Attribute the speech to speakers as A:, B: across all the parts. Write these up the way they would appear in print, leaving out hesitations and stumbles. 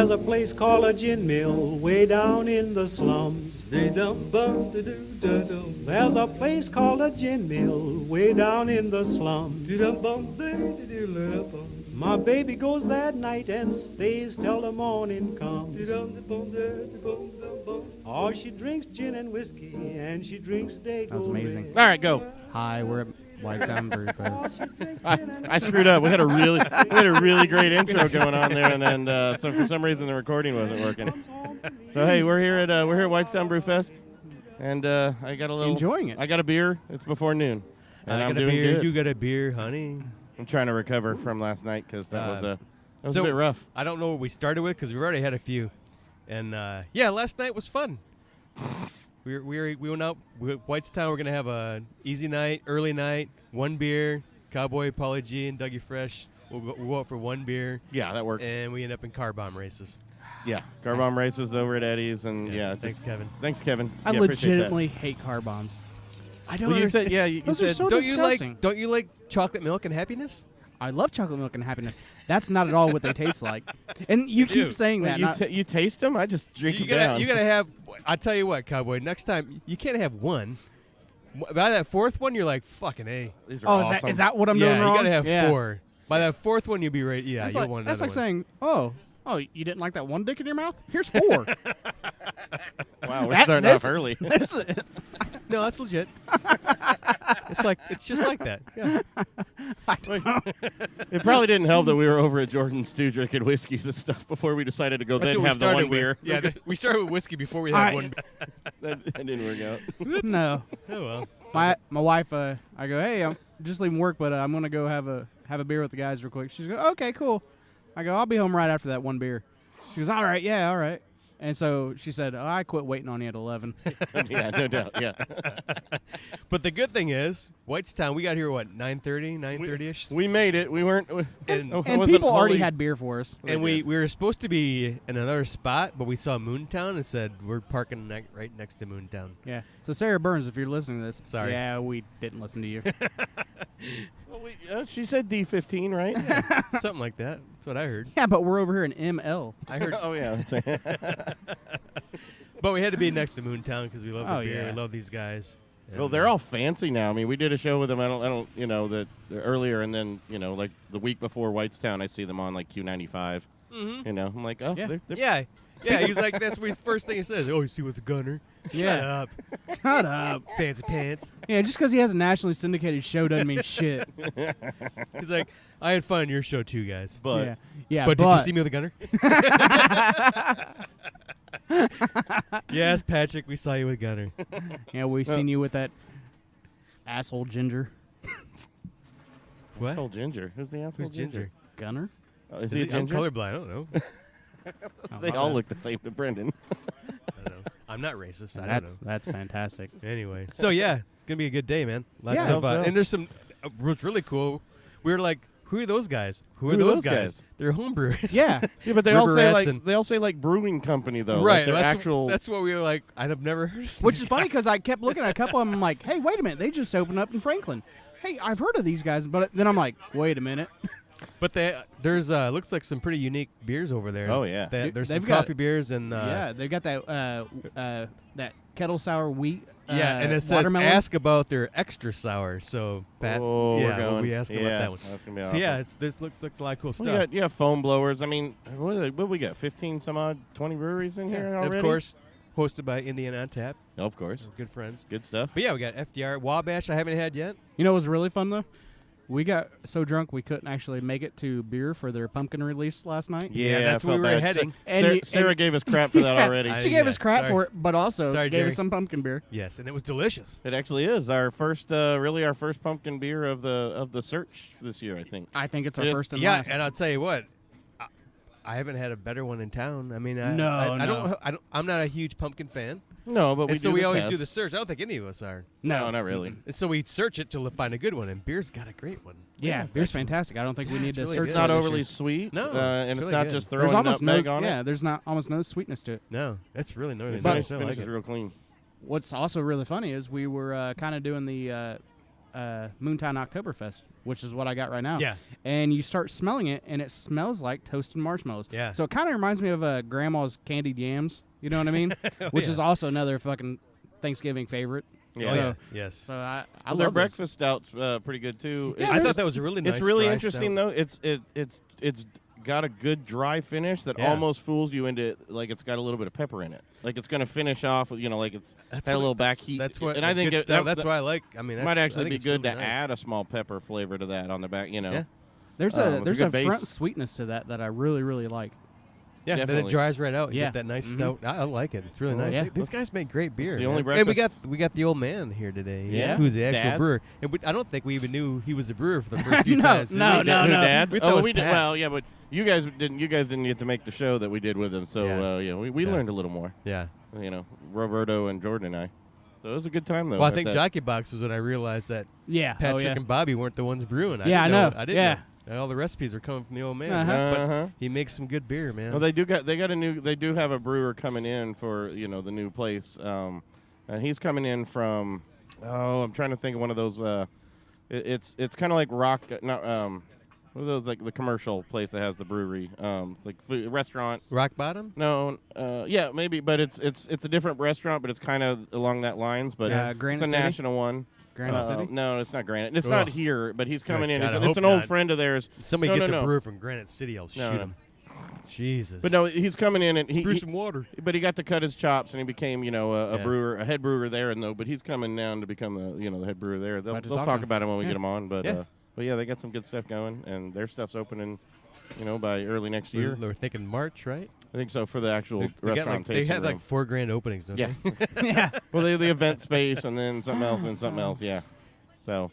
A: There's a place called a gin mill way down in the slums. There's a place called a gin mill way down in the slums. My baby goes that night and stays till the morning comes. Oh, she drinks gin and whiskey and she drinks Dago.
B: That was amazing.
C: All right, go.
B: Hi, we're at Whitestown Brew Fest.
C: I screwed up. We had a really great intro going on there, and then so for some reason the recording wasn't working. So hey, we're here at Whitestown Brew Fest, and I got a little
B: enjoying it.
C: I got a beer. It's before noon, and I'm
D: got a
C: doing
D: beer.
C: good.
D: You got a beer, honey.
C: I'm trying to recover from last night because that was a
D: so
C: bit rough.
D: I don't know what we started with because we've already had a few, and yeah, last night was fun. We went out with Whitestown. We're gonna have a easy night, early night, one beer. Cowboy, Paulie G, and Dougie Fresh. We'll go out for one beer.
C: Yeah, that worked.
D: And we end up in carbomb races.
C: Yeah, carbomb races over at Eddy's, and
D: Thanks, Kevin.
C: Thanks, Kevin.
B: I
C: Yeah, appreciate
B: legitimately hate car bombs.
D: I don't.
C: Well, you said you
B: those are
C: said
B: so
D: don't
B: disgusting.
D: you like chocolate milk and happiness?
B: I love chocolate milk and happiness. That's not at all what they taste like. And you keep
D: do.
B: saying that.
C: you taste them. I just drink
D: You
C: them down.
D: gotta have. I tell you what, Cowboy. Next time you can't have one. By that fourth one, you're like fucking A.
C: These are
B: Oh,
C: awesome.
B: is that what I'm doing
D: Yeah,
B: wrong?
D: you gotta have
B: Yeah.
D: 4. By that fourth one, you'll be right. Yeah,
B: That's
D: you'll
B: like,
D: want
B: that's
D: another
B: like
D: one.
B: saying, oh, you didn't like that one dick in your mouth? Here's 4.
C: Wow, we're
B: That-
C: starting
B: this-
C: off early.
B: That's it.
D: No, that's legit. It's just like that. Yeah.
C: It probably didn't help that we were over at Jordan's too drinking whiskeys and stuff before we decided to go
D: That's
C: then
D: what we
C: have the one
D: started
C: beer.
D: with. Yeah, we started with whiskey before we
B: All
D: had
B: right.
D: one.
C: that didn't work out.
B: No.
D: Oh well.
B: My wife, I go, hey, I'm just leaving work, but I'm going to go have a beer with the guys real quick. She's go, okay, cool. I go, I'll be home right after that one beer. She goes, all right, yeah, all right. And so she said, I quit waiting on you at 11.
C: Yeah, no doubt. Yeah.
D: But the good thing is, Whitestown, we got here, what, 9:30, 9:30-ish?
C: We made it. We weren't.
D: And-
C: it
B: And
C: wasn't
B: people already
C: wholly-
B: had beer for us.
D: And we were supposed to be in another spot, but we saw Moontown and said, we're parking right next to Moontown.
B: Yeah. So Sarah Burns, if you're listening to this,
D: Sorry.
B: Yeah, we didn't listen to you.
C: Well, she said D15, right?
D: Something like that. That's what I heard.
B: Yeah, but we're over here in ML.
D: I heard.
C: Oh yeah. That's right.
D: But we had to be next to Moontown because we love the
B: Oh,
D: beer.
B: yeah.
D: We love these guys.
C: Well,
D: And,
C: they're all fancy now. I mean, we did a show with them. I don't, that earlier, and then like the week before Whitestown, I see them on like Q95.
D: Mhm.
C: I'm like, oh,
B: Yeah.
C: they're
D: Yeah. Yeah, he's like, that's what his first thing he says. Oh, you see with the gunner?
B: Yeah.
D: Shut up.
B: Shut up.
D: Fancy pants.
B: Yeah, just because he has a nationally syndicated show doesn't mean shit.
D: He's like, I had fun on your show too, guys.
C: but
B: yeah,
D: But did you see me with the gunner? Yes, Patrick, we saw you with gunner.
B: Yeah, we seen you with that asshole Ginger.
D: What?
C: asshole Ginger. Who's the asshole
D: Who's Ginger?
B: Gunner?
C: Oh, is
D: Is
C: he a
D: it- I'm
C: ginger?
D: colorblind. I don't know.
B: Oh,
C: They
B: my
C: all
B: bad.
C: look the same to Brendan.
D: I don't know. I'm not racist. I don't know.
B: That's fantastic.
D: Anyway, so yeah, it's gonna be a good day, man. Lots
B: Yeah.
D: of,
C: Hope so.
D: and there's some. What's really cool, we were like, who are those guys? Who are
C: Who are
D: those
C: those
D: guys?
C: guys?
D: They're homebrewers.
B: Yeah.
C: Yeah, but they all
D: River
C: say
D: rats
C: like
D: and-
C: they all say like brewing company though.
D: right.
C: Like they're
D: that's
C: actual.
D: That's what we were like. I'd have never heard.
B: Which is funny because I kept looking at a couple of them. I'm like, hey, wait a minute. They just opened up in Franklin. Hey, I've heard of these guys. But then I'm like, wait a minute.
D: But there's looks like some pretty unique beers over there.
C: Oh, yeah.
D: There's
B: They've
D: some
B: got-
D: coffee beers and
B: yeah, they've got that kettle sour wheat.
D: yeah, and it says
B: watermelon.
D: ask about their extra sour. So Pat,
C: oh,
D: yeah,
C: we're going.
D: we asked
C: yeah,
D: about that one.
C: That's gonna be
D: So
C: awesome.
D: yeah, looks a lot of cool
C: Well,
D: stuff.
C: you got foam blowers. I mean, what we got? 15 some odd, 20 breweries in here
D: And
C: already.
D: of course, hosted by Indiana on Tap.
C: Of course.
D: Good friends.
C: Good stuff.
D: But yeah, we got FDR Wabash. I haven't had yet.
B: You know what was really fun, though? We got so drunk we couldn't actually make it to beer for their pumpkin release last night.
D: Yeah, that's
C: I
D: where
C: felt
D: we were
C: bad.
D: heading.
B: And
C: Sarah,
B: you-
C: Sarah
B: and-
C: gave us crap for that
B: Yeah,
C: already.
B: She gave
D: yeah,
B: us crap
D: sorry.
B: for it, but also
D: Sorry,
B: gave
D: Jerry.
B: us some pumpkin beer.
D: Yes, and it was delicious.
C: It actually is our first, really our first pumpkin beer of the search this year, I think.
B: I think it's our
C: It is-
B: first and
D: Yeah,
B: last.
D: and I'll tell you what, I haven't had a better one in town. I mean, I
B: No.
D: don't. I'm not a huge pumpkin fan,
C: No, but
D: and so we always do the
C: test.
D: search. I don't think any of us are.
C: No, not really.
D: And so we search it to find a good one, and beer's got a great one.
B: Yeah,
C: it's
B: beer's
C: actually-
B: fantastic. I don't think we need
D: it's
B: to
D: really
B: search
D: good.
C: It's
B: for
C: not
B: it this
C: overly
B: year.
C: sweet,
D: No,
C: and
D: it's
C: it's
D: really
C: not
D: good.
C: just
B: There's
C: throwing
B: almost no,
C: nutmeg on
B: yeah,
C: it.
B: there's not almost no sweetness to it.
D: No, it's really
C: It
D: nice. I like
C: finishes
D: it.
C: real clean.
B: What's also really funny is we were kind of doing Moontown Oktoberfest, which is what I got right now.
D: Yeah.
B: And you start smelling it, and it smells like toasted marshmallows.
D: Yeah.
B: So it kind of reminds me of Grandma's candied yams. You know what I mean? Which is also another fucking Thanksgiving favorite.
C: Yeah.
B: So,
D: Yes.
B: So I
C: Well, their
B: love those.
C: breakfast stout's pretty good too.
B: Yeah,
D: I thought that was a really nice.
C: It's really
D: dry
C: interesting
D: stout.
C: though. It's got a good dry finish that almost fools you into like it's got a little bit of pepper in it. Like it's going to finish off with, like it's had a little back heat.
D: That's what.
C: And I think
D: that's why I like. I mean,
C: it might actually
D: I think
C: be
D: it's
C: good
D: really
C: to
D: nice.
C: add a small pepper flavor to that on the back.
D: Yeah.
B: There's
C: it's
B: a
C: a good
B: front
C: base.
B: sweetness to that I really, really like.
D: Yeah, then
C: Definitely.
D: it dries right out. You
B: Yeah.
D: get that nice
B: Mhm.
D: stout. I like it. It's really nice.
B: yeah.
D: These guys make great beer.
C: the only
D: man. And
C: breakfast-
D: we got the old man here today.
C: Yeah.
D: who's the actual
C: Dad's.
D: brewer. And I don't think we even knew he was a brewer for the first few
B: No,
D: times.
B: no,
C: Who,
B: no.
C: Dad?
D: We thought it was
C: we did.
D: Pat.
C: Well, yeah, but you guys didn't get to make the show that we did with him. So we
D: Yeah.
C: learned a little more.
D: Yeah.
C: Roberto and Jordan and I. So it was a good time though.
D: Well, I
C: at
D: think
C: that.
D: Jockey Box was when I realized that
B: Yeah.
D: Patrick
B: yeah.
D: and Bobby weren't the ones brewing.
B: Yeah, I know.
D: I didn't
B: Yeah.
D: know. All the recipes are coming from the old man.
B: Uh-huh.
D: But he makes some good beer, man.
C: Well, they do have a brewer coming in for the new place, and he's coming in from I'm trying to think of one of those. It's kind of like Rock, not what are those like the commercial place that has the brewery, it's like food, restaurant.
D: Rock Bottom?
C: No, yeah, maybe, but it's a different restaurant, but it's kind of along that lines. But
B: Granite
C: it's a
B: City?
C: national one.
B: Granite City?
C: No, it's not Granite. It's
D: Ugh.
C: not here, but he's coming in.
D: God, I
C: It's
D: hope
C: an old
D: not.
C: friend of theirs.
D: Somebody
C: No,
D: gets
C: no,
D: a
C: no.
D: brewer from Granite City, I'll shoot
C: no.
D: him. Jesus.
C: But no, he's coming in and he
D: some water.
C: but he got to cut his chops and he became, a
D: Yeah.
C: brewer, a head brewer there. But he's coming down to become the head brewer there. They'll
B: Glad to
C: talk
B: talk to him.
C: about him when we
B: Yeah.
C: get him on. But
D: Yeah.
C: they got some good stuff going, and their stuff's opening, by early next year.
D: We're thinking March, right?
C: I think so for the actual
D: They got
C: restaurant
D: they
C: tasting
D: had like
C: room.
D: 4 grand openings, don't
C: Yeah.
D: they?
B: Yeah.
C: Well, the event space and then something else and something else. Yeah. So.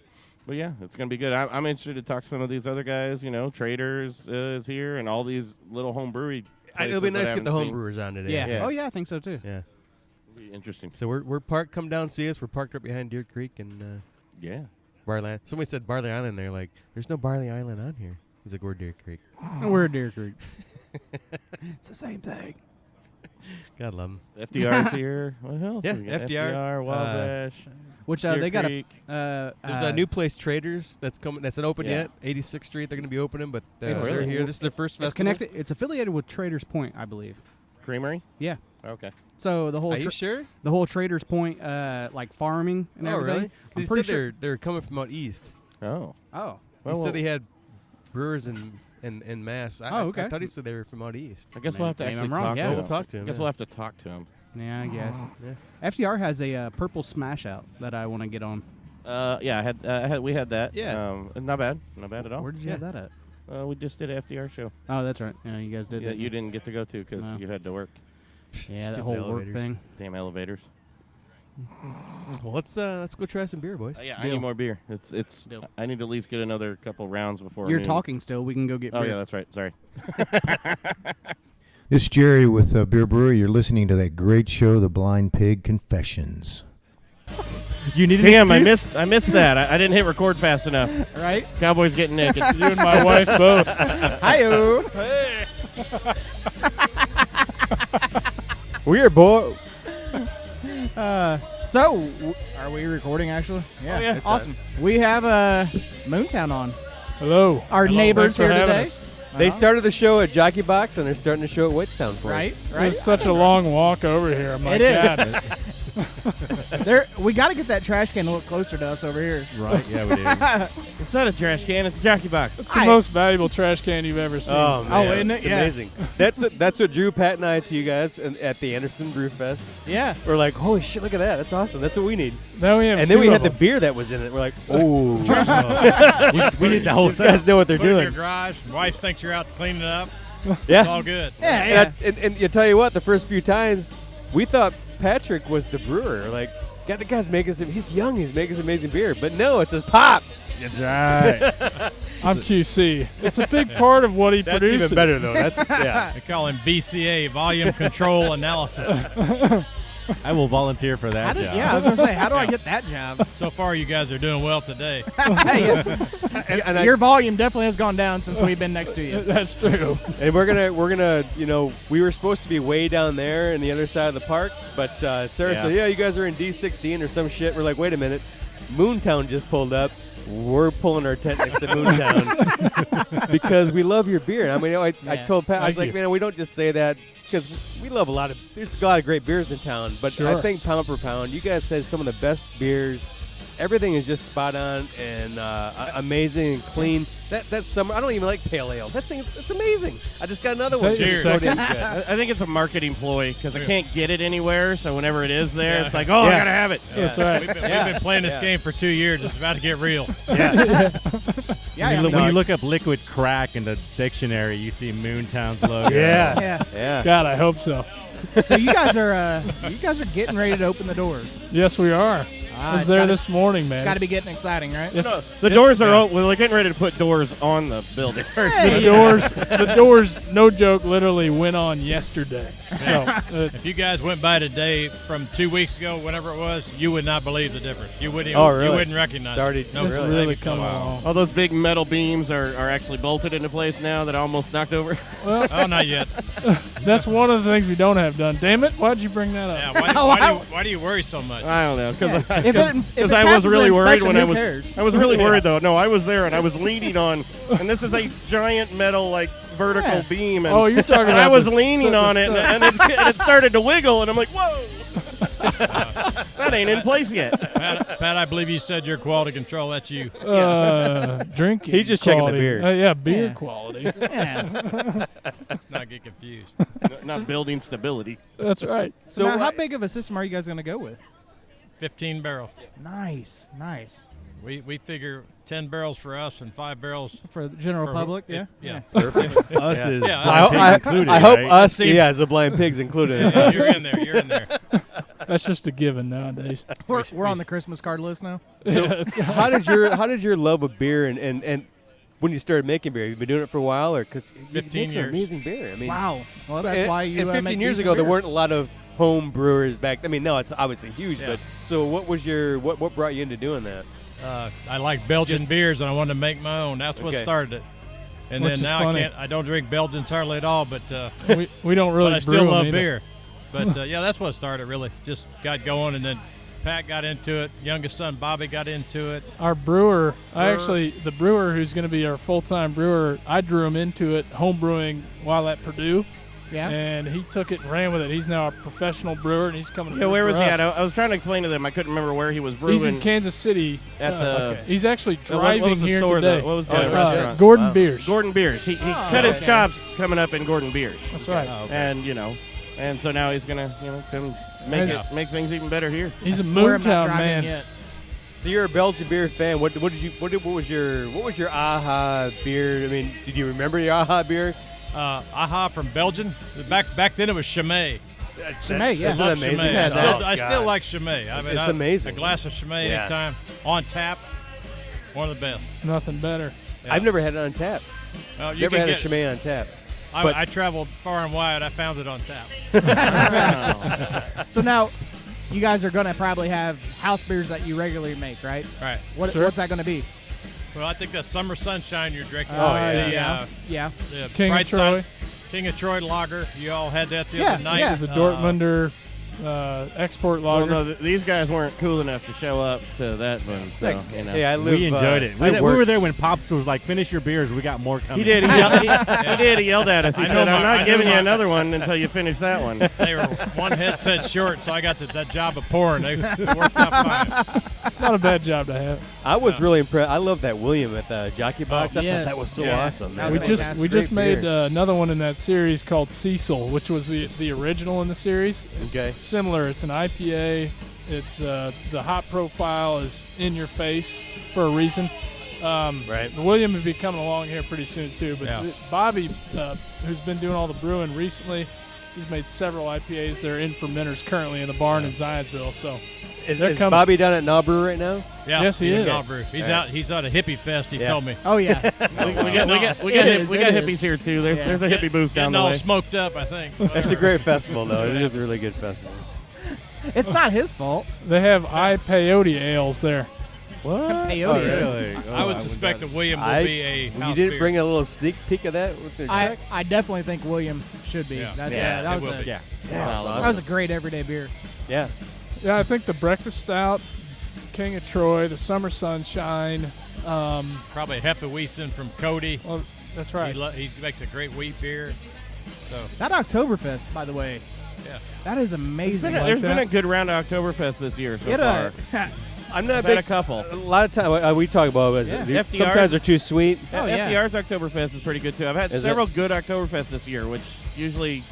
C: But yeah, it's gonna be good. I'm interested to talk to some of these other guys. Traders is here, and all these little home brewery.
D: It'll be
C: places that
D: nice
C: I
D: to get the
C: haven't
D: home
C: seen.
D: brewers on today.
B: Yeah.
C: Yeah.
B: Oh, yeah, I think so, too.
D: Yeah.
C: It'll be interesting.
D: So we're parked. Come down, see us. We're parked right behind Deer Creek and
C: Yeah.
D: Barley Island. Somebody said Barley Island. They're like, "There's no Barley Island on here." He's like, "We're Deer Creek."
B: We're at Deer Creek. It's the same thing.
D: God love 'em.
C: FDR's here. What else?
D: Yeah,
C: We got
D: FDR,
C: FDR, Wabash.
B: Which
C: Deer
B: they got
C: Creek.
D: There's a new place, Traders, that's coming. That's not open
C: Yeah.
D: yet. 86th Street. They're going to be opening, but
B: It's
D: they're
C: really-
D: here. This is their first
B: It's
D: festival.
B: connected. It's affiliated with Traders Point, I believe.
C: Creamery.
B: Yeah.
C: Okay.
B: So the whole
D: Are you sure?
B: the whole Traders Point, like farming and
D: Oh,
B: everything.
D: really?
B: I'm
D: He
B: pretty
D: said
B: sure.
D: they're coming from out east.
C: Oh.
B: Oh.
C: Well,
D: He said they had brewers in Mass. I
B: okay.
D: thought he said they were from out east.
C: I guess we'll have to
B: Maybe
C: actually
B: I'm wrong,
C: talk
B: yeah.
C: to him.
D: We'll talk to him,
C: I guess
D: yeah.
C: we'll have to talk to him.
B: Yeah, I guess.
D: Yeah.
B: FDR has a purple smash out that I want to get on.
C: Yeah, we had that.
D: Yeah.
C: Not bad at all.
B: Where did you have that at?
C: We just did an FDR show.
B: Oh, that's right. Yeah, you guys did.
C: Yeah,
B: didn't
C: you didn't get to go to because
B: No.
C: you had to work.
B: Yeah, that
D: Stupid
B: whole work
D: elevators.
B: thing.
C: Damn elevators.
D: Well, let's go try some beer, boys.
C: Yeah, I
B: Deal.
C: need more beer. It's.
B: Deal.
C: I need to at least get another couple rounds before.
B: You're
C: noon.
B: talking still. We can go get
C: Oh
B: beer.
C: yeah, that's right. Sorry.
E: This is Jerry with Beer Brewery. You're listening to that great show, The Blind Pig Confessions.
F: You need
C: Damn, I missed that. I didn't hit record fast enough.
B: Right?
C: Cowboys getting naked.
F: You and my wife both.
B: Hi-yo.
F: Weird, boy.
B: Are we recording actually?
C: Oh, yeah.
B: Awesome. We have Moontown on.
F: Hello.
B: Our
F: Hello,
B: neighbors
F: thanks for
B: here
F: having
B: today.
F: us.
D: They started the show at Jockey Box, and they're starting the show at Whitestown for
B: Right?
D: us.
F: It was such a long walk over here. I'm like,
B: It is.
F: God.
B: We got to get that trash can a little closer to us over here.
D: Right? Yeah, we do.
C: It's not a trash can. It's a jockey box.
F: It's the
B: Hi.
F: most valuable trash can you've ever seen.
D: Oh, man.
B: Oh, isn't it?
D: It's
B: Yeah.
D: amazing. That's what drew Pat and I to you guys at the Anderson Brew Fest.
B: Yeah.
D: We're like, holy shit, look at that. That's awesome. That's what we need.
F: Now we have
D: And then
F: two
D: we
F: of
D: had the
F: them.
D: beer that was in it. We're like, oh.
G: We need the whole
D: These guys know what they're
G: Put it in your
D: doing.
G: garage. Wife thinks you're out to clean it up. It's
D: Yeah.
G: all good.
B: Yeah.
D: And you tell you what, the first few times, we thought Patrick was the brewer. Like, God, the guy's making some, he's young, he's making some amazing beer. But no, it's his pop.
F: That's right. I'm QC. It's a big part of what he
D: That's
F: produces.
D: even better, though. That's, yeah.
G: They call him VCA, Volume Control Analysis.
H: I will volunteer for that job.
B: Yeah, I was going to say, how do I get that job?
G: So far, you guys are doing well today.
D: And
B: Your volume definitely has gone down since we've been next to you.
F: That's true.
D: And we're gonna, we were supposed to be way down there in the other side of the park, but Sarah said, yeah, you guys are in D16 or some shit. We're like, wait a minute, Moontown just pulled up. We're pulling our tent next to Moontown because we love your beer. I mean, I told Pat, I was like, man, we don't just say that because we love there's a lot of great beers in town, but I think pound for pound, you guys had some of the best beers. Everything is just spot on and amazing and clean. That summer, I don't even like pale ale. That's amazing. I just got another one.
G: Cheers.
C: I think it's a marketing ploy because I can't get it anywhere. So whenever it is there, it's like, I gotta have it.
F: That's right.
G: We've been playing this game for 2 years. It's about to get real.
H: When you look up liquid crack in the dictionary, you see Moontown's logo.
D: Yeah.
F: God, I hope so.
B: So you guys are getting ready to open the doors.
F: Yes, we are. I was there this morning, man.
B: It's got to be getting exciting, right?
C: The doors are open. We're getting ready to put doors on the building.
F: The doors, no joke, literally went on yesterday. So
G: If you guys went by today from 2 weeks ago, whenever it was, you would not believe the difference. You wouldn't even, you wouldn't recognize it.
F: it's really coming along.
C: All those big metal beams are actually bolted into place now that I almost knocked over.
F: Well,
G: Oh, not yet.
F: that's one of the things we don't have done. Damn it, why'd you bring that up?
G: Yeah, why do you worry so much?
C: I don't know because
B: If it
C: I was
B: passes
C: really
B: the
C: worried
B: inspection,
C: when
B: who cares?
C: I was really worried though. No, I was there and I was leaning on, and this is a giant metal vertical beam. And,
F: you're talking about
C: I was
F: the
C: leaning on it, and it started to wiggle, and I'm like, whoa, that ain't in place yet.
G: Pat, I believe you said your quality control. That's you.
F: Drinking.
D: He's just checking the
F: quality.
D: beer.
F: Beer quality.
G: Let's not get confused.
C: Not building stability.
F: That's right.
B: So now, how big of a system are you guys going to go with?
G: 15 barrel.
B: Nice.
G: We figure 10 barrels for us and 5 barrels
B: For the general public,
G: Yeah.
H: Us is
G: Yeah,
H: blind pig included,
D: I hope
H: right?
D: us, as a blind pig's included.
G: Yeah, you're in there. You're in there.
F: That's just a given nowadays.
B: We're on the Christmas card list now.
D: How did your love of beer and when you started making beer, you've been doing it for a while, or because you
G: 15
D: make some
G: years.
D: amazing beer? I mean,
B: Wow. Well, that's why you.
D: And 15
B: make
D: years
B: decent
D: ago, there
B: beer.
D: weren't a lot of home brewers back. I mean, no, it's obviously huge,
G: Yeah.
D: but so what was what brought you into doing that?
G: I like Belgian beers, and I wanted to make my own. That's what started it. And
F: Which
G: then
F: is
G: now
F: funny.
G: I don't drink Belgians hardly at all, but
F: we don't really
G: but I
F: brew
G: still
F: 'em
G: love
F: either.
G: beer. But that's what started really. Just got going, and then Pat got into it. Youngest son Bobby got into it.
F: Our brewer, the brewer who's going to be our full-time brewer, I drew him into it, home brewing while at Purdue.
B: Yeah.
F: And he took it and ran with it. He's now a professional brewer, and he's coming to
C: Yeah,
F: brew
C: where
F: for
C: was he
F: us.
C: at? I was trying to explain to them. I couldn't remember where he was brewing.
F: He's in Kansas City.
C: At the.
F: He's actually
C: What
F: driving
C: was the
F: here
C: store,
F: today.
C: though? What was the
D: Oh,
C: restaurant?
F: Gordon Beers.
C: Gordon Beers. He cut his chops coming up in Gordon Beers.
F: That's right.
C: And and so now he's gonna come make things even better here.
F: He's a
B: Swear I'm not
F: Moontown
B: driving
F: man.
B: yet.
D: So you're a Belgian beer fan. What was your aha beer? I mean, did you remember your aha beer?
G: Aha from Belgium. Back then it was Chimay.
B: Chimay, yeah.
D: Isn't that amazing?
G: Chimay.
D: Yeah,
G: I still like Chimay. I mean,
D: It's amazing.
G: A glass of Chimay anytime on tap. One of the best.
F: Nothing better.
G: Yeah.
D: I've never had it on tap.
G: You
D: Never
G: can
D: had a
G: get-
D: Chimay on tap.
G: I traveled far and wide. I found it on tap.
B: So now, you guys are going to probably have house beers that you regularly make, right?
G: Right.
B: What's that going to be?
G: Well, I think that's Summer Sunshine you're drinking.
B: Yeah.
G: The
F: King of
G: Bright
F: Troy.
G: Sun- King of Troy lager. You all had that the other night.
F: This is a Dortmunder export lager.
C: Well, no, these guys weren't cool enough to show up to that one. So
D: Hey, I live.
H: We enjoyed it.
D: I
H: We
D: work-
H: were there when Pops was like, "Finish your beers. We got more coming."
C: he did. He did. He yelled at us. He
G: I know
C: said,
G: my-
C: "I'm
G: I
C: not
G: know
C: giving you
G: my-
C: another one until you finish that one."
G: They were one headset short, so I got that job of pouring. They worked out fine.
F: Not a bad job to have.
D: I was really impressed. I love that William at the Jockey Box. I
B: yes.
D: thought that was so
G: Yeah.
D: awesome.
B: That
F: We
B: was
F: just
B: fantastic.
F: we just
D: Great
F: made
D: beer.
F: another one in that series called Cecil, which was the original in the series.
D: Okay.
F: Similar. It's an IPA. It's the hop profile is in your face for a reason.
D: Right.
F: William will be coming along here pretty soon too. But
G: Yeah.
F: Bobby, who's been doing all the brewing recently, he's made several IPAs. They're in fermenters currently in the barn in Zionsville. So
D: Is
F: They're coming.
D: Bobby down at Naubrew right now?
G: Yeah,
F: Yes, he is.
G: He's out. He's at a hippie fest. He
D: Yeah.
G: told me.
B: Oh yeah.
C: We got
B: It
C: hippies
B: is.
C: here too. There's a hippie booth down
G: Getting
C: the
G: all
C: way.
G: smoked up, I think.
D: It's a great festival, though. It is a really good festival.
B: It's not his fault.
F: they have peyote ales there.
C: What?
B: Peyote.
G: I would suspect that William will be a
D: You
G: house
D: didn't
G: beer.
D: bring a little sneak peek of that with the check?
B: I definitely think William should be.
G: Yeah.
B: That's
D: Yeah,
B: that
G: it
B: was
G: will
B: a,
G: be.
B: that was a great everyday beer.
D: Yeah.
F: Yeah, I think the breakfast stout King of Troy, the Summer Sunshine.
G: Probably Hefeweizen from Cody.
F: Well, that's right.
G: He makes a great wheat beer. So
B: That Oktoberfest, by the way.
G: Yeah.
B: That is amazing.
C: There's been a good round of Oktoberfest this year so far.
D: I'm not
C: I've had a couple.
D: A lot of time we talk about it.
B: Yeah.
D: Sometimes they're too sweet.
C: FDR's Oktoberfest is pretty good too. I've had several good Oktoberfest this year, which usually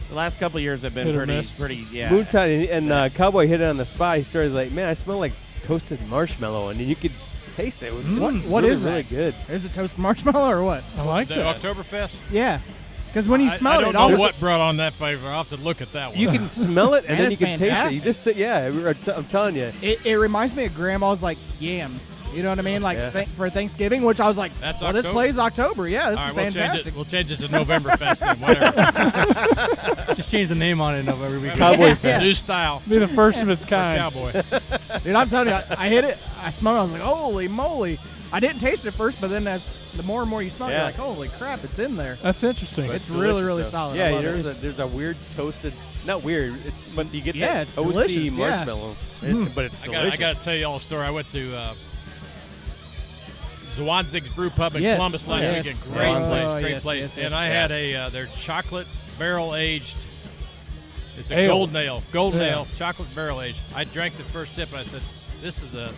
C: the last couple of years have been pretty. Yeah.
D: Moontown and Cowboy hit it on the spot. He started like, man, I smell like toasted marshmallow, and you could taste it. It was just
B: what
D: really,
B: is that?
D: really good.
B: Is it toasted marshmallow or what?
F: I like
G: the
F: that.
G: Oktoberfest.
B: Yeah. Because when you smell
G: I don't know what brought on that flavor. I'll have to look at that one.
D: You can smell it, and
B: Man,
D: then you
B: it's
D: can taste it. You
B: fantastic.
D: just, I'm telling you.
B: It reminds me of Grandma's like yams. You know what I mean? Like for Thanksgiving, which I was like,
G: That's
B: well, this
G: October?
B: plays October. Yeah, this
G: All
B: is
G: right,
B: fantastic.
G: We'll change it to Novemberfest then. Whatever.
H: Just change the name on it November weekend.
D: Cowboy Fest.
G: New style.
F: Be the first of its
G: For
F: kind.
G: Cowboy.
B: Dude, I'm telling you, I hit it. I smelled it. I was like, holy moly. I didn't taste it at first, but then the more and more you smell it, you're like, holy crap, it's in there.
F: That's interesting.
B: It's really, really solid. I
D: Yeah,
B: love it.
D: there's a weird toasted, not weird, but you get that
B: it's
D: toasty
B: delicious, yeah.
D: marshmallow. But it's delicious.
G: I got to tell you all a story. I went to Zwanzig's Brew Pub in
B: Yes.
G: Columbus last
B: Yes.
G: weekend.
B: Oh,
G: Great
B: yes,
G: place.
B: yes,
G: and
B: yes.
G: I had their chocolate barrel aged. It's a
F: Ale.
G: golden
F: Yeah.
G: ale, chocolate barrel aged. I drank the first sip and I said, "This is a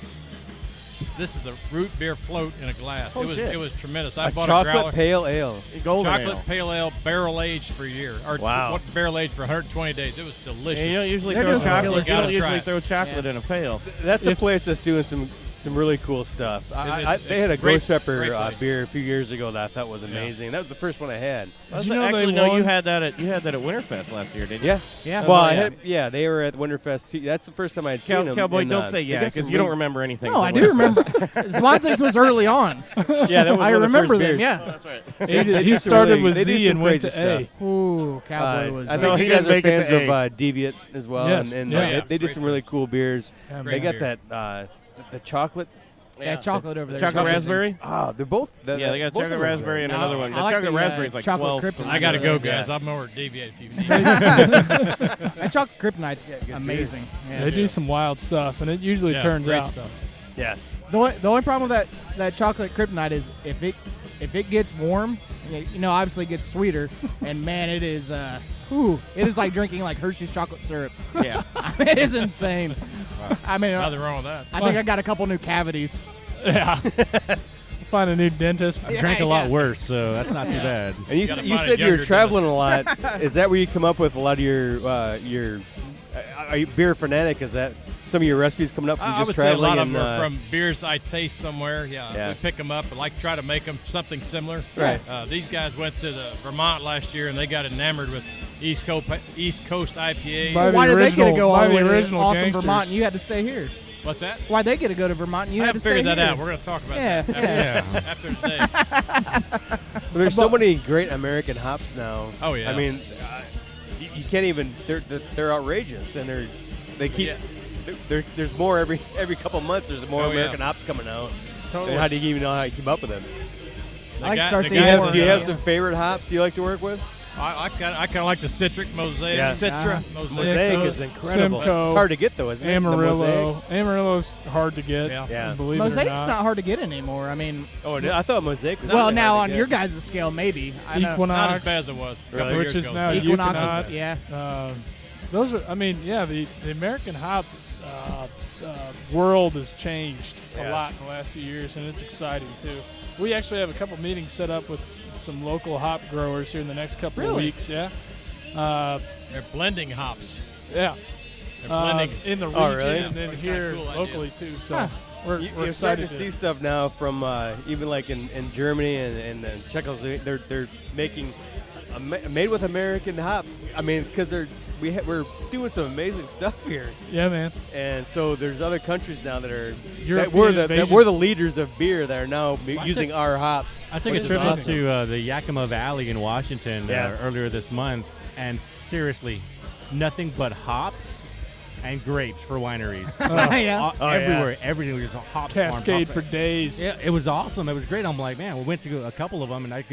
G: root beer float in a glass."
C: Oh,
G: it was tremendous. I
D: A
G: bought
D: chocolate
G: a growler.
D: pale ale.
C: Golden
G: Chocolate
C: ale.
G: pale ale barrel aged for a year. Or
D: Wow.
G: what barrel aged for 120 days. It was delicious.
C: And you don't usually
B: They're
C: throw
B: doing some
C: chocolate.
B: killer
C: You don't
G: stuff.
C: usually
G: Try it.
C: throw chocolate in a pail.
D: That's a
F: It's-
D: place that's doing some really cool stuff. They had a
G: great-
D: ghost pepper
G: great place.
D: beer a few years ago that I thought was amazing. That was the first one I had.
F: Did you know
C: Actually,
F: they
C: no,
F: won?
C: you had that at Winterfest last year, didn't you?
D: Yeah.
B: Yeah.
D: Well,
C: yeah.
D: they were at Winterfest too. That's the first time I'd seen them.
C: Cowboy,
D: and,
C: don't say
D: they
C: yeah,
D: got some
C: because you don't
D: really-
C: remember anything.
B: No,
C: from
B: I do
C: Winterfest.
B: remember. Zwanzig's was early on.
D: Yeah, that was
B: I
D: one of the
B: remember
D: first
B: them,
D: beers.
B: yeah.
C: That's right.
F: He started with
D: they do
F: Z
D: some
F: and went
D: crazy
F: to A.
D: stuff.
B: Ooh, Cowboy was.
D: I
C: No,
D: think
C: he
D: you guys
C: didn't
D: are
C: make it
D: fans
C: to
D: of Deviant as well,
F: Yes,
D: and
F: yeah.
D: they do
G: Great
D: some really
G: beers.
D: cool beers.
F: Yeah,
D: They
F: man.
D: got
G: beer.
D: that the chocolate.
B: yeah, chocolate over there.
C: Chocolate raspberry?
D: Ah, they're both.
C: Yeah, they got
D: both of
C: chocolate
D: them.
C: raspberry and
B: No,
C: another one.
B: I
C: The
B: like
C: chocolate
B: the,
C: raspberry is like
B: chocolate
C: 12.
B: Kryptonite.
G: I got to go,
B: Yeah.
G: guys. I'm over at Deviate if you need.
B: That chocolate kryptonite's
D: good
B: amazing. Yeah.
F: They do some wild stuff, and it usually
G: Yeah,
F: turns
G: great
F: out.
G: stuff.
D: Yeah.
B: The only problem with that chocolate kryptonite is if it gets warm, obviously it gets sweeter, and man, it is it is like drinking like Hershey's chocolate syrup.
C: Yeah.
B: I mean, it is insane. I mean,
G: Nothing wrong with that.
B: I think I got a couple new cavities.
F: Yeah. Find a new dentist.
H: I drank a lot worse, so that's not too bad.
D: And you
G: gotta
D: you
G: find a
D: said you were
G: younger
D: traveling a lot. Is that where you come up with a lot of your are you beer fanatic? Is that some of your recipes coming up from
G: I
D: just
G: would say a
D: traveling?
G: lot of
D: and,
G: them are from beers I taste somewhere.
D: Yeah.
G: We pick them up and like try to make them something similar.
D: Right.
G: These guys went to the Vermont last year and they got enamored with East Coast IPAs.
F: By the
B: Why did they get to
F: original-
B: go all
F: by
B: the way
F: the
B: to
F: original
B: awesome
F: gangsters.
B: Vermont and you had to stay here?
G: What's that?
B: Why'd they get to go to Vermont and you
G: I
B: had to
G: haven't
B: stay
G: figured that
B: here?
G: out. We're going to talk about
B: Yeah,
G: that
B: yeah.
G: after today.
D: There's so many great American hops now.
G: Oh, yeah.
D: I mean, you can't even. They're outrageous, and they keep.
G: Yeah.
D: There's more every couple months. There's more
G: Oh, yeah.
D: American hops coming out.
G: Totally.
D: And how do you even know how you keep up with them?
B: I like to
G: guy-
B: start
G: the
B: seeing
G: guys
B: more.
D: Do you have
B: Yeah.
D: some favorite hops you like to work with?
G: I kind of like the Citric Mosaic,
D: Yeah.
G: Citra,
D: Mosaic is incredible.
F: Simcoe,
D: It's hard to get though, isn't it? The
F: Amarillo.
D: Mosaic?
F: Amarillo's hard to get.
G: Yeah.
D: Yeah.
F: Believe it or
B: Mosaic's
F: not.
B: not hard to get anymore. I mean,
D: Oh, I thought Mosaic was.
B: well,
D: really
B: now
D: hard
B: on
D: to
B: your
D: get.
B: guys' scale, maybe. I know.
F: Equinox.
G: Not as bad as it was. a couple
D: Really?
G: years
F: Which is
G: ago.
F: now
B: Equinox
F: Euconaut.
B: is, yeah.
F: Those are. I mean, yeah. The American hop world has changed a
D: Yeah.
F: lot in the last few years, and it's exciting too. We actually have a couple meetings set up with some local hop growers here in the next couple of
B: Really?
F: weeks. Yeah.
G: They're blending hops.
F: Yeah.
G: They're blending.
F: In the region
D: Oh, really?
F: and then
G: What
F: here
G: kind of cool
F: locally too. So
B: Huh.
F: we're
D: You're starting
F: excited
D: to see stuff now from even like in Germany and Czechoslovakia. They're making made with American hops. I mean, because we're doing some amazing stuff here,
F: Yeah, man.
D: and so there's other countries now that are
F: European
D: that
F: invasion.
D: we're the leaders of beer that are now
H: I
D: using
H: took-
D: our hops.
H: I took
D: which
H: a
D: is
H: trip
D: awesome.
H: into the Yakima Valley in Washington
D: Yeah.
H: earlier this month, and seriously, nothing but hops. and grapes for wineries.
F: Yeah.
H: Everywhere, everything was just hop
F: Cascade
H: farms.
F: for days.
H: Yeah, it was awesome. It was great. I'm like, man, we went to a couple of them, and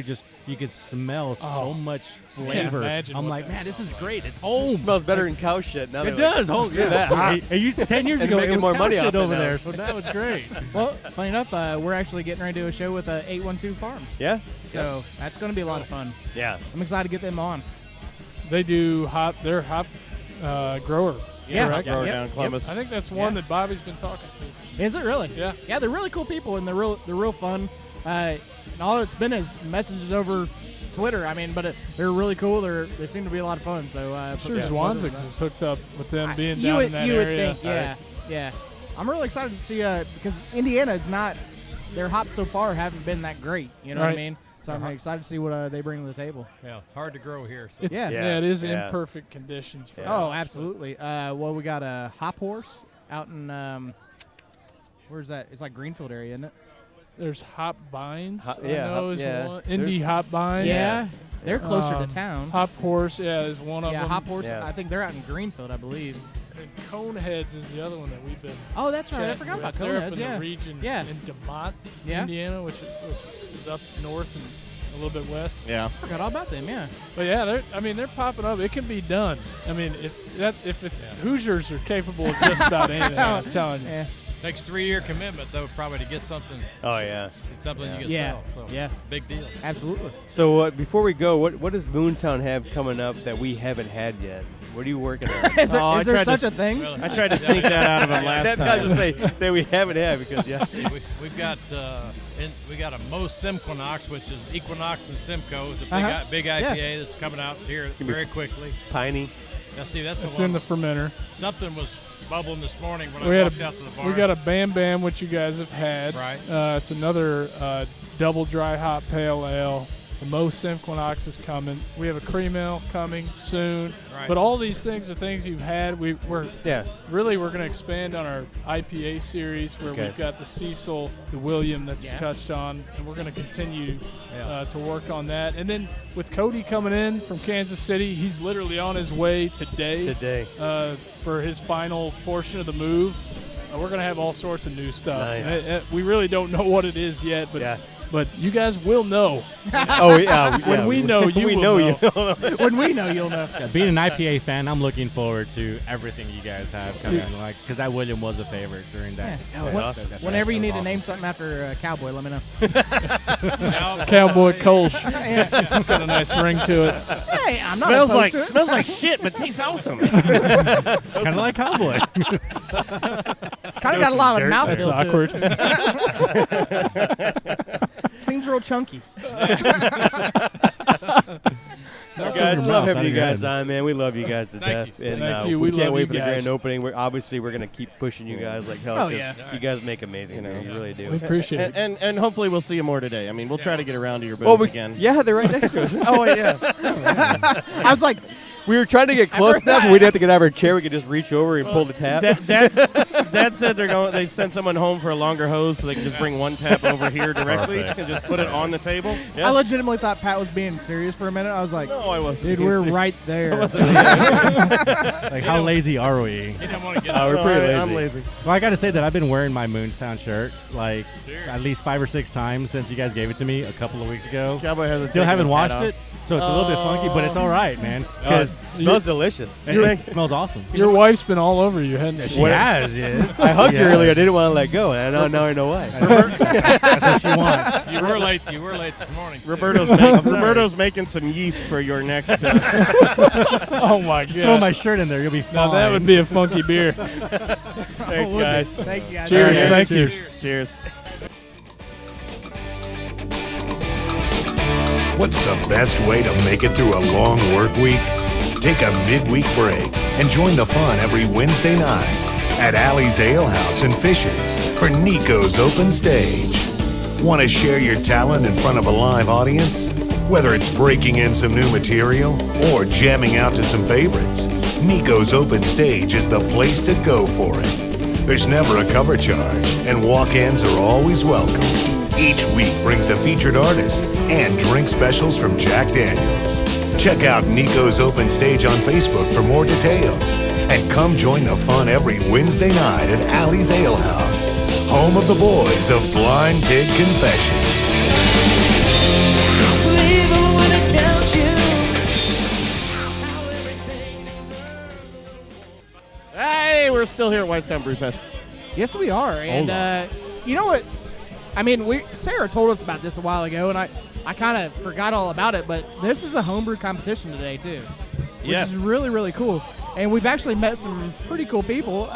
H: you could smell so much flavor.
F: Imagine
H: I'm
F: what
H: like,
F: that
H: man, this is
F: smells
H: great. It's home.
I: It smells better than cow shit. Now
H: It does. Oh,
I: screw that. Hops.
H: 10 years
I: And
H: ago,
I: making
H: it was
I: more
H: cow
I: money
H: shit
I: off it
H: over
I: now.
H: there, so now it's great.
B: Well, funny enough, we're actually getting ready to do a show with 812 Farms.
I: Yeah.
B: So that's going to be a lot of fun.
I: Yeah.
B: I'm excited to get them on.
F: They do they're hop grower.
B: Yeah.
F: Correct?
C: Grower down Columbus.
F: I think that's one that Bobby's been talking to.
B: Is it really?
F: Yeah.
B: Yeah, they're really cool people, and they're real fun. And all it's been is messages over Twitter. I mean, but they're really cool. They seem to be a lot of fun. So
F: I'm sure Zwanzig's is hooked up with them being down in that
B: you would
F: area.
B: think, yeah. I'm really excited to see because Indiana is not. Their hops so far haven't been that great. You know what I mean? So I'm excited to see what they bring to the table.
G: Yeah, hard to grow here. So.
F: It is in perfect conditions. For
B: absolutely. Well, we got a Hop Horse out in where's that? It's like Greenfield area, isn't it?
F: There's Hop Binds.
B: One.
F: Indie Hop Binds.
B: Yeah, they're closer to town.
F: Hop Horse, is one of them.
B: Yeah, Hop Horse. I think they're out in Greenfield, I believe.
F: And Coneheads is the other one that we've been.
B: Oh, that's right. I forgot about
F: They're
B: Coneheads.
F: up in the region in DeMott, Indiana, which is up north and a little bit west.
C: Yeah,
B: I forgot all about them. Yeah,
F: but they're popping up. It can be done. I mean, if Hoosiers are capable of just about anything, I'm telling you.
B: Yeah.
G: Takes 3-year commitment though, probably to get something.
I: Oh yeah,
G: something you can sell. So big deal.
B: Absolutely.
I: So before we go, what does Moontown have coming up that we haven't had yet? What are you working on?
B: Is there such a thing?
C: I tried to sneak that out of him last time.
I: That's not to say that we haven't had because
G: we've got we got a Mo Simquinox, which is Equinox and Simcoe. It's a big IPA that's coming out here very quickly.
I: Piney.
G: Now see, that's
F: it's in the fermenter.
G: Something was bubbling this morning when
F: I
G: walked out to the bar.
F: We got a Bam Bam, which you guys have had.
G: Right.
F: It's another double dry hop pale ale. The Mo Simquinox is coming. We have a cream ale coming soon.
G: Right.
F: But all these things are things you've had. We're going to expand on our IPA series where we've got the Cecil, the William that you touched on, and we're going to continue to work on that. And then with Cody coming in from Kansas City, he's literally on his way today. For his final portion of the move. We're going to have all sorts of new stuff.
I: Nice.
F: We really don't know what it is yet, but you guys will know.
I: Oh yeah.
F: When we know, you will know.
B: When we know, you'll know.
H: Yeah, being an IPA fan, I'm looking forward to everything you guys have coming. Because that William was a favorite during that.
B: Whenever you need to name something after a cowboy, let me know.
F: Cowboy Kolsch. It's got a nice ring to it.
B: Hey, I'm not
C: smells
B: opposed to it.
C: smells like shit, but tastes awesome.
H: Kind of like cowboy.
B: Kind of got a lot of mouthfeel.
F: That's awkward.
B: Seems real chunky.
I: Guys, love having you guys on, man. We love you guys to death. And
F: Thank you.
I: we can't
F: love
I: wait
F: you
I: for the
F: guys.
I: grand opening. We're going to keep pushing you guys like hell. You guys make amazing. You really do.
F: We appreciate it.
C: And hopefully we'll see you more today. I mean, we'll try to get around to your booth again.
I: Yeah, they're right next to us.
B: I was like,
I: we were trying to get close enough, and we didn't have to get out of our chair. We could just reach over and pull the tap.
C: That said, they sent someone home for a longer hose so they can just bring one tap over here directly and just put it on the table.
B: I legitimately thought Pat was being serious for a minute. I was like,
C: no, I wasn't.
B: Dude, we're right there.
H: Like, how lazy are we?
G: He didn't want to get
I: we're pretty lazy.
C: I'm lazy.
H: Well, I got to say that I've been wearing my Moontown shirt like at least 5 or 6 times since you guys gave it to me a couple of weeks ago.
C: Cowboy hasn't
H: Still
C: taken
H: haven't
C: his
H: washed
C: hat
H: it, so it's a little bit funky, but it's all right, man.
I: It smells delicious.
H: It smells awesome.
F: Your wife's been all over you, hasn't she?
H: She has, yeah.
I: I hugged her earlier. I didn't want to let go, and now I know why.
H: That's what she wants.
G: You were late. You were late this morning.
C: Roberto's making some yeast for your next.
F: Oh my God!
H: Just throw my shirt in there. You'll be fine.
F: Now that would be a funky beer.
I: Thanks, guys.
B: Thank you guys.
F: Cheers.
H: Right,
F: Thank you.
C: Cheers.
J: What's the best way to make it through a long work week? Take a midweek break and join the fun every Wednesday night at Alley's Ale House in Fishers for Nico's Open Stage. Want to share your talent in front of a live audience? Whether it's breaking in some new material or jamming out to some favorites, Nico's Open Stage is the place to go for it. There's never a cover charge, and walk-ins are always welcome. Each week brings a featured artist and drink specials from Jack Daniels. Check out Nico's Open Stage on Facebook for more details. And come join the fun every Wednesday night at Alley's Ale House, home of the boys of Blind Pig Confessions.
C: Hey, we're still here at Whitestown Brew Fest.
B: Yes, we are. And you know what? I mean, Sarah told us about this a while ago, and I kind of forgot all about it, but this is a homebrew competition today, too. Which is really, really cool. And we've actually met some pretty cool people.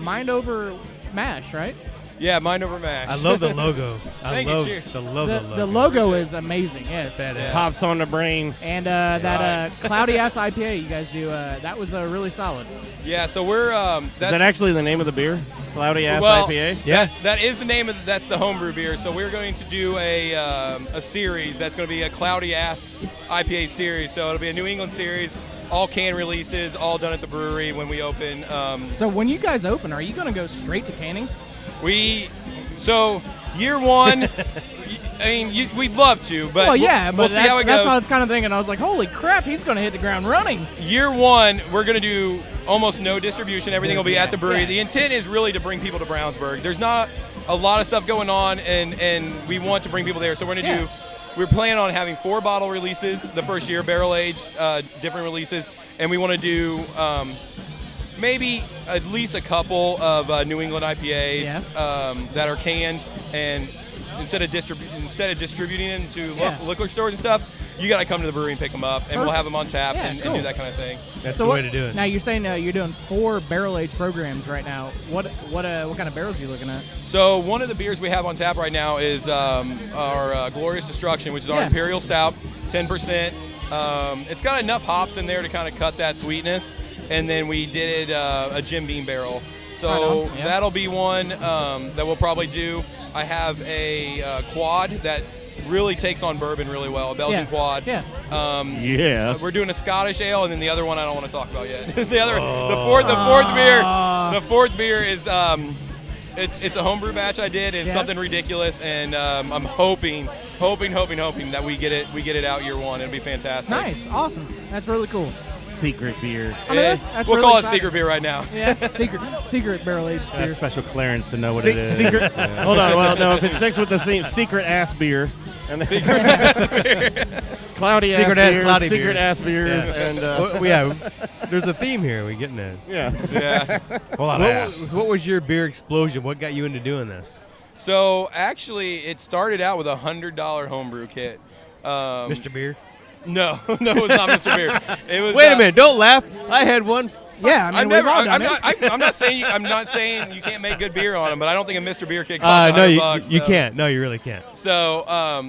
B: Mind Over Mash, right?
K: Yeah, Mind Over Mash.
D: I love the logo.
K: Thank you.
D: The logo.
B: The logo is amazing, yes.
D: Badass.
C: Pops on the brain.
B: And that Cloudy-Ass IPA you guys do, that was really solid.
K: Yeah, so we're
C: Is that actually the name of the beer? Cloudy Ass IPA?
K: Yeah. That is the name of that's the homebrew beer. So we're going to do a series that's going to be a Cloudy Ass IPA series. So it'll be a New England series, all can releases, all done at the brewery when we open.
B: So when you guys open, are you going to go straight to canning?
K: So year one, I mean, we'd love to, but we'll see how it goes.
B: That's what I was kind of thinking. I was like, holy crap, he's going to hit the ground running.
K: Year one, we're going to do almost no distribution. Everything will be at the brewery. Yeah. The intent is really to bring people to Brownsburg. There's not a lot of stuff going on, and we want to bring people there. So we're planning on having 4 bottle releases the first year, barrel-aged, different releases, and we want to do maybe at least a couple of New England IPAs that are canned, and instead of distributing them to liquor stores and stuff, you got to come to the brewery and pick them up, and we'll have them on tap and do that kind of thing.
D: That's the way to do it.
B: Now you're saying you're doing 4 barrel-aged programs right now. What kind of barrels are you looking at?
K: So one of the beers we have on tap right now is our Glorious Destruction, which is our Imperial Stout, 10%. It's got enough hops in there to kind of cut that sweetness. And then we did a Jim Beam barrel. So that'll be one that we'll probably do. I have a quad that really takes on bourbon really well, a Belgian quad. We're doing a Scottish ale, and then the other one I don't want to talk about yet. The fourth beer is it's a homebrew batch I did. It's something ridiculous, and I'm hoping that we get it out year one. It'll be fantastic.
B: Nice, awesome. That's really cool.
C: Secret beer.
B: I mean, that's
K: we'll
B: really
K: call it
B: exciting.
K: Secret beer right now.
B: Yeah, secret barrel-aged beer.
H: Special clearance to know what it is.
C: Secret. Hold on. Well, no, if it sticks with the same secret ass beer. And
K: secret ass beer.
C: Cloudy
D: secret
C: ass beers.
D: Cloudy
C: Secret
D: beer.
C: ass beers.
D: Yeah. And there's a theme here. We getting that?
K: Yeah.
H: Hold on.
D: What was your beer explosion? What got you into doing this?
K: So actually, it started out with a $100 homebrew kit.
D: Mr. Beer.
K: No, it was not Mr. Beer. It was.
D: Wait a minute! Don't laugh. I had one.
B: Yeah, I mean,
K: I'm not saying you can't make good beer on them, but I don't think a Mr. Beer kit costs $100.
D: You can't. No, you really can't.
K: So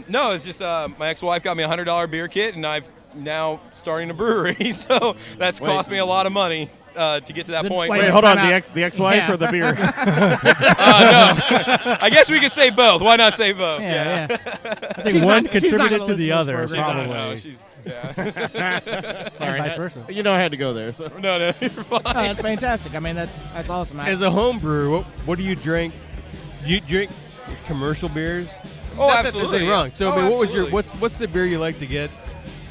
K: no, it's just my ex-wife got me a $100 beer kit, and I've now starting a brewery. So that's cost me a lot of money to get to that point.
C: Wait, hold on. The ex-wife or the beer?
K: No, I guess we could say both. Why not say both?
H: Yeah. I think one contributed to the other. Probably.
C: Sorry,
H: vice versa.
C: You know I had to go there. So
K: no, you're fine.
B: Oh, that's fantastic. I mean, that's awesome.
D: As a home brewer, what do you drink? Do you drink commercial beers?
K: Oh, absolutely.
D: Nothing wrong. So, I mean, what's the beer you like to get?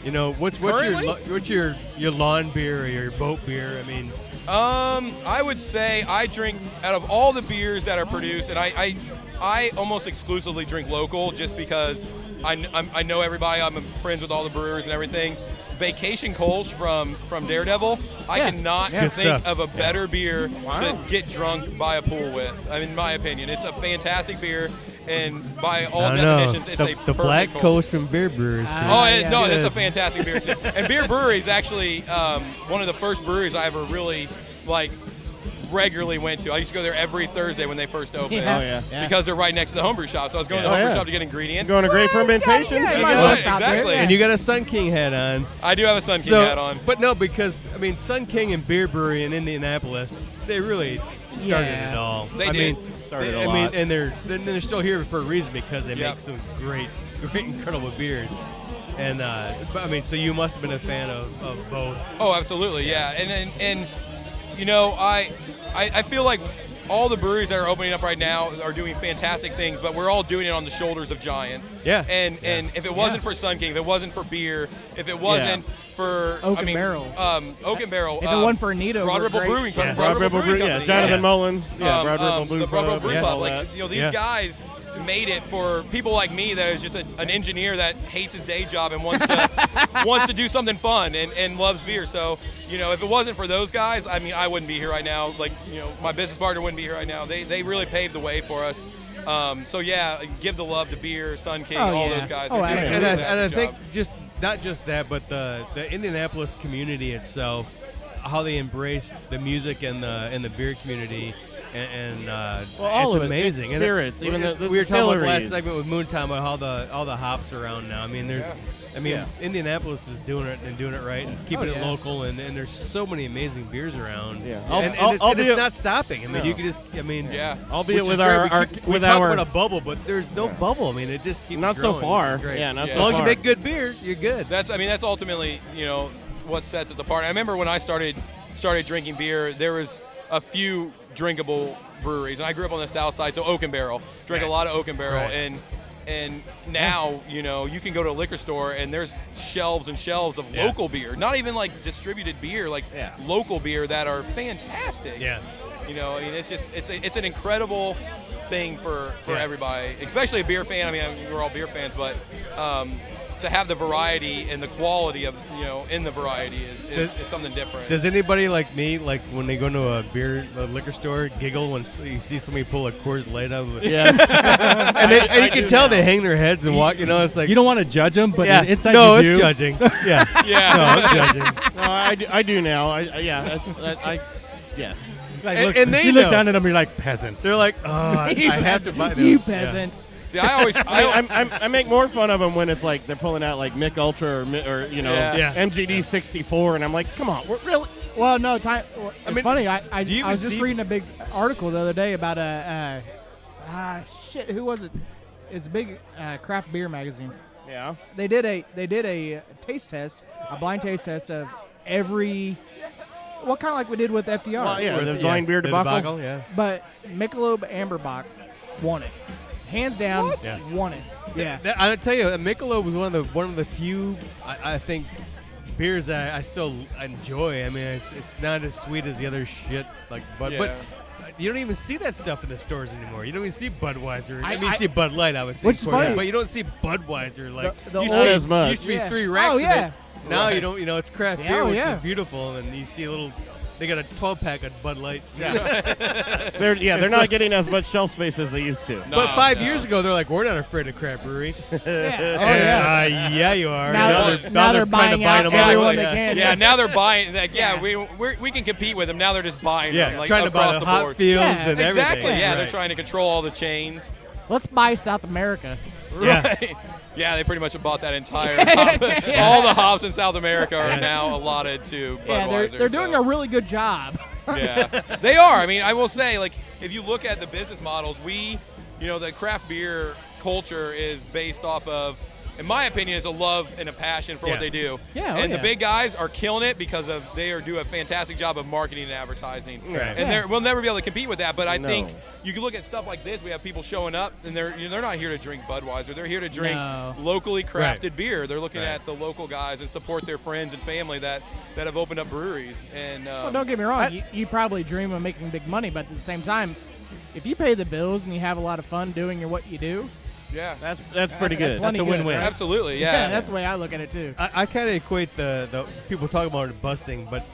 D: You know, what's your lawn beer or your boat beer? I mean,
K: I would say I drink out of all the beers that are produced, and I almost exclusively drink local just because I know everybody. I'm friends with all the brewers and everything. Vacation Coals from Daredevil. I cannot think of a better beer to get drunk by a pool with. I mean, in my opinion, it's a fantastic beer. And by all definitions, it's
D: the Black Coast from Beer Brewers.
K: That's a fantastic beer too. And Beer Brewery is actually one of the first breweries I ever really regularly went to. I used to go there every Thursday when they first opened. Because they're right next to the homebrew shop. So I was going to the homebrew shop to get ingredients.
C: Going to great fermentation.
K: Exactly.
D: And you got a Sun King hat on.
K: I do have a Sun King hat on.
D: But no, because I mean, Sun King and Beer Brewery in Indianapolis, they really started it all.
K: They did.
D: And they're still here for a reason because they make some great, incredible beers. And so you must have been a fan of both.
K: Oh, absolutely, yeah. And you know, I feel like all the breweries that are opening up right now are doing fantastic things, but we're all doing it on the shoulders of giants.
D: Yeah.
K: And if it wasn't for Sun King, if it wasn't for beer, if it wasn't for
L: Oak and Barrel.
K: Oak and Barrel.
L: If it wasn't for Anita,
K: Broad Ripple Brewing Company. Broad Ripple Brewing Company.
C: Jonathan Mullins. Yeah, Broad Ripple Brew
K: the Broad Ripple Brew
C: Pub,
K: Pub.
C: all
K: Like,
C: that.
K: you know, these guys made it for people like me that is just an engineer that hates his day job and wants to do something fun and loves beer. So, you know, if it wasn't for those guys, I mean, I wouldn't be here right now. Like, you know, my business partner wouldn't be here right now. They really paved the way for us. So yeah, give the love to beer, Sun King, all those guys.
L: Oh,
K: They do a
D: and I
K: fantastic
D: think
K: job.
D: just not just that, but the Indianapolis community itself, how they embrace the music and the beer community, and
C: all
D: it's
C: of it.
D: amazing.
C: It's
D: And
C: spirits, even the
D: we were talking about last
C: distilleries.
D: segment with Moontown about how all the hops around now. I mean, Indianapolis is doing it and doing it right and keeping it local, and there's so many amazing beers around.
C: Yeah.
D: And it's not stopping. I mean, you can just
C: albeit
D: which
C: with
D: is great.
C: our
D: we talk about a bubble, but there's no bubble. I mean, it just keeps
C: Not so
D: growing,
C: far.
D: which is great.
C: Yeah, not
D: as
C: so
D: long as you
C: far.
D: make good beer, you're good.
K: That's ultimately, you know, what sets us apart. I remember when I started drinking beer, there was a few drinkable breweries, and I grew up on the south side, so Oak and Barrel. Drank a lot of Oak and Barrel, and now, you know, you can go to a liquor store and there's shelves and shelves of local beer, not even like distributed beer, like local beer that are fantastic.
D: Yeah.
K: You know, I mean, it's an incredible thing for everybody, especially a beer fan. I mean, we're all beer fans, but to have the variety and the quality of, you know, in the variety is something different.
D: Does anybody like me, like when they go into a liquor store, giggle when you see somebody pull a Coors Light out of it?
C: Yes.
D: and you can tell they hang their heads and walk. You know, it's like
H: You don't want to judge them, but inside
D: no,
H: you do.
D: it's judging. Yeah,
K: Yeah.
D: no, it's judging.
C: No, I do now. Yes.
H: Like,
D: And-
H: look,
D: and they
H: you look
D: know.
H: down at them, you're like peasant.
D: They're like, oh, I have to buy them.
L: You
D: Yeah.
L: peasant.
K: See, I always,
C: I make more fun of them when it's like they're pulling out like Mick Ultra or you know MGD 64, and I'm like, come on, we're really.
L: Well, no, it's
D: mean,
L: funny. I
D: do you
L: was
D: even
L: just
D: see-
L: reading a big article the other day about who was it? It's a big craft beer magazine.
C: Yeah.
L: They did a taste test, a blind taste test of every. What kind of like we did with FDR.
C: Well, yeah, the
D: Yeah,
C: blind beer
D: the
C: debacle.
D: yeah.
L: But Michelob Amberbach won it, hands down.
D: Yeah.
L: Won it. Yeah.
D: I'll tell you, Michelob was one of the few I think beers that I still enjoy. I mean, it's not as sweet as the other shit like Bud, but you don't even see that stuff in the stores anymore. You don't even see Budweiser. I mean, you see Bud Light, I would say,
L: Which is funny.
D: but you don't see Budweiser like
L: The
D: used
L: old-
D: to be,
C: as much.
D: Used to be
L: Yeah.
D: 3 racks.
L: Oh, yeah.
D: Of it. Now you don't. You know, it's craft
L: Yeah,
D: beer,
L: oh,
D: which
L: yeah.
D: is beautiful, and you see a little. They got a 12-pack of Bud Light.
C: They're
D: It's
C: not
D: like-
C: getting as much shelf space as they used to.
D: But 5 years ago, they're like, we're not afraid of craft brewery.
L: Yeah. Oh yeah.
D: Yeah, you are.
L: Now they're
D: trying to
L: buying
D: buy
L: out
D: them
L: everyone
D: out.
L: they can.
K: yeah, now they're buying. Like, we can compete with them. Now they're just buying
D: Yeah,
K: them, like
D: trying to buy
K: across
D: the
K: the
D: hot
K: board.
D: fields
L: Yeah,
D: and
K: Exactly.
D: everything.
K: Yeah, they're
D: Right.
K: trying to control all the chains.
L: Let's buy South America.
D: Yeah.
K: Right. Yeah, they pretty much have bought that entire hop. All the hops in South America are now allotted to
L: Yeah,
K: Budweiser.
L: they're doing a really good job.
K: Yeah, they are. I mean, I will say, like, if you look at the business models, the craft beer culture is based off of, in my opinion, is a love and a passion for what they do.
L: Yeah,
K: and the big guys are killing it because do a fantastic job of marketing and advertising.
C: Right.
K: And we'll never be able to compete with that. But I think you can look at stuff like this. We have people showing up, and they're not here to drink Budweiser. They're here to drink locally crafted beer. They're looking at the local guys and support their friends and family that have opened up breweries. And
L: Well, don't get me wrong. You probably dream of making big money, but at the same time, if you pay the bills and you have a lot of fun doing what you do,
K: yeah,
C: that's pretty good.
L: plenty
H: That's a
L: good,
H: win-win.
L: right?
K: absolutely, yeah.
L: That's the way I look at it too.
D: I kind of equate the people talk about it busting, but